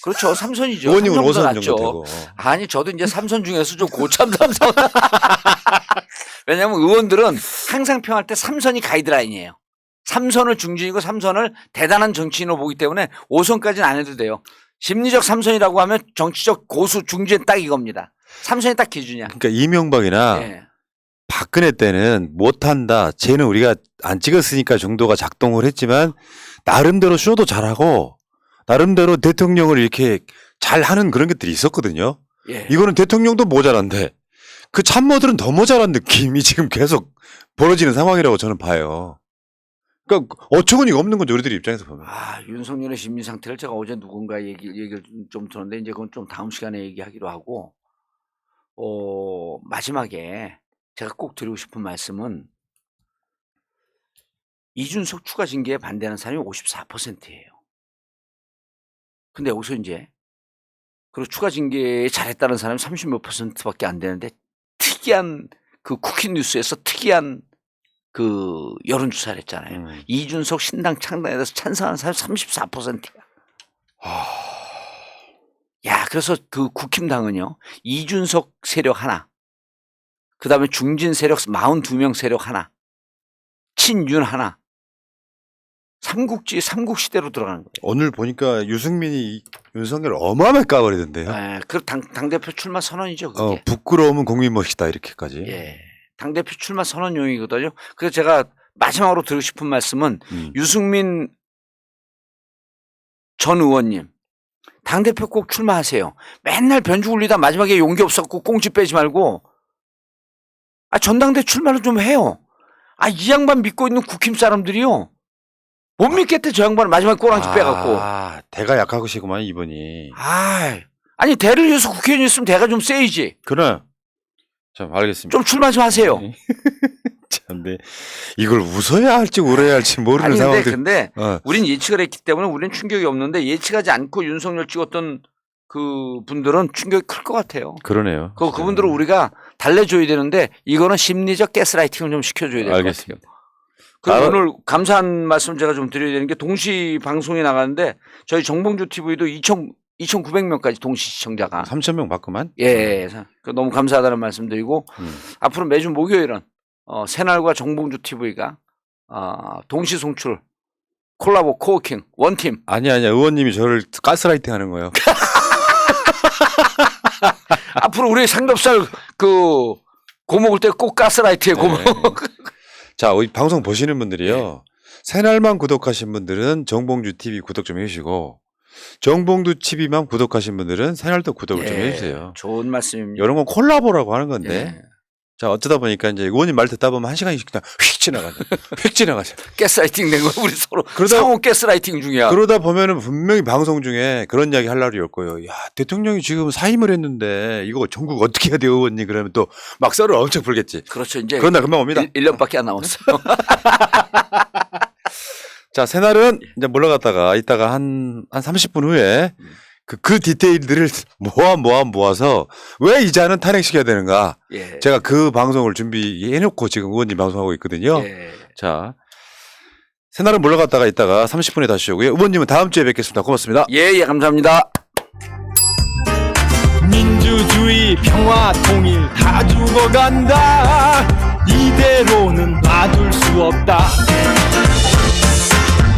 그렇죠. 3선이죠. 의원님은 5선 정도 되고. 아니 저도 이제 3선 중에서 좀 고참 3선. 왜냐하면 의원들은 항상 평할 때 3선이 가이드라인이에요. 3선을 중진이고 3선을 대단한 정치인으로 보기 때문에 5선까지는 안 해도 돼요. 심리적 3선이라고 하면 정치적 고수 중진 딱 이겁니다. 3선이 딱 기준이야. 그러니까 이명박이나 예. 박근혜 때는 못한다. 쟤는 우리가 안 찍었으니까 정도가 작동을 했지만 나름대로 쇼도 잘하고 나름대로 대통령을 이렇게 잘하는 그런 것들이 있었거든요. 예. 이거는 대통령도 모자란데 그 참모들은 더 모자란 느낌이 지금 계속 벌어지는 상황이라고 저는 봐요. 그러니까 어처구니가 없는 거죠. 우리들 입장에서 보면. 윤석열의 심리 상태를 제가 어제 누군가 얘기를 좀 들었는데 이제 그건 좀 다음 시간에 얘기하기로 하고 마지막에 제가 꼭 드리고 싶은 말씀은 이준석 추가 징계에 반대하는 사람이 54%예요. 근데 여기서 이제 그리고 추가 징계에 잘했다는 사람이 30몇 %밖에 안 되는데 특이한 그 쿠키뉴스에서 특이한 그 여론조사를 했잖아요. 이준석 신당 창당에 대해서 찬성하는 사람이 34%야. 야, 그래서 그 국힘당은요, 이준석 세력 하나, 그 다음에 중진 세력 42명 세력 하나, 친윤 하나, 삼국시대로 들어가는 거예요. 오늘 보니까 유승민이 윤석열 어마어마하게 까버리던데요. 예, 그 당대표 출마 선언이죠. 그게. 부끄러움은 국민 몫이다 이렇게까지. 예. 당대표 출마 선언용이거든요. 그래서 제가 마지막으로 드리고 싶은 말씀은 유승민 전 의원님, 당대표 꼭 출마하세요. 맨날 변죽 울리다 마지막에 용기 없었고 꽁지 빼지 말고 전당대 출마를 좀 해요. 이 양반 믿고 있는 국힘 사람들이요. 못 믿겠대, 저 양반은 마지막에 꼬랑지 빼갖고. 대가 약하시구만 이분이. 아니 대를 위해서 국회의원이었으면 대가 좀 세이지. 그래. 참 알겠습니다. 좀 출마 좀 하세요. 참, 네. 이걸 웃어야 할지 울어야 할지 모르는 상황들. 근데 우린 예측을 했기 때문에 우리는 충격이 없는데 예측하지 않고 윤석열 찍었던 그 분들은 충격이 클 것 같아요. 그러네요. 그분들은 우리가 달래줘야 되는데 이거는 심리적 가스라이팅을 좀 시켜줘야 될 것 같아요. 그리고 오늘 감사한 말씀 제가 좀 드려야 되는 게 동시 방송이 나가는데 저희 정봉주 TV도 2,900명까지 동시 시청자가 3,000명 맞구만. 예, 너무 감사하다는 말씀드리고 앞으로 매주 목요일은 새날과 정봉주 TV가 동시 송출 콜라보 코워킹 원팀. 아니야 의원님이 저를 가스라이팅 하는 거예요. 앞으로 우리 삼겹살 그 고먹을 때 꼭 가스라이트에 고먹. 자, 이 방송 보시는 분들이요. 새날만 구독하신 분들은 정봉주 TV 구독 좀 해주시고 정봉주 TV만 구독하신 분들은 새날도 구독을 좀 해주세요. 좋은 말씀입니다. 이런 건 콜라보라고 하는 건데. 자, 어쩌다 보니까 이제 의원님 말 듣다 보면 1시간씩 그냥 휙 지나가죠. 휙 지나가죠. 가스라이팅 된 거 우리 서로 상호 가스라이팅 중이야. 그러다 보면은 분명히 방송 중에 그런 이야기 할 날이 올 거예요. 야, 대통령이 지금 사임을 했는데 이거 전국 어떻게 해야 돼요, 의원님? 그러면 또 막 썰을 엄청 풀겠지. 그렇죠. 이제 그런 날 금방 옵니다. 1년밖에 안 남았어요. 자, 새날은 이제 몰러갔다가 이따가 한 30분 후에 그 디테일들을 모아서 왜 이자는 탄핵시켜야 되는가. 제가 그 방송을 준비해놓고 지금 의원님 방송하고 있거든요. 자, 새날은 몰러갔다가 이따가 30분에 다시 오고요. 의원님은 다음 주에 뵙겠습니다. 고맙습니다. 예, 감사합니다. 민주주의 평화 통일 다 죽어간다. 이대로는 놔둘 수 없다.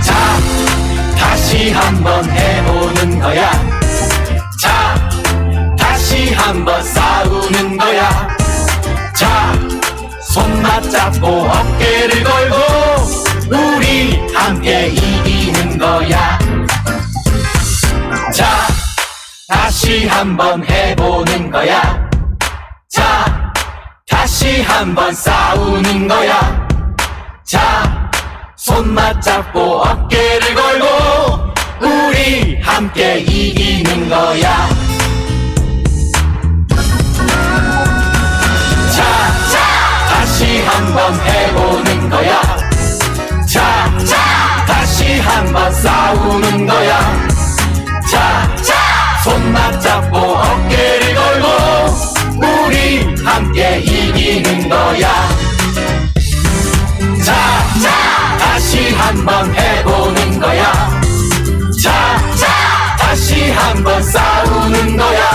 자, 다시 한번 해보는 거야. 자, 다시 한번 싸우는 거야. 자, 손 맞잡고 어깨를 걸고 우리 함께 이기는 거야. 다시 한번 해보는 거야. 자, 다시 한번 싸우는 거야. 자, 손 맞잡고 어깨를 걸고 우리 함께 이기는 거야. 자, 다시 한번 해보는 거야. 자, 다시 한번 싸우는 거야. 자, 손 맞잡고 어깨를 걸고 우리 함께 이기는 거야. 자, 다시 한번 해보는 거야. 자, 다시 한번 싸우는 거야.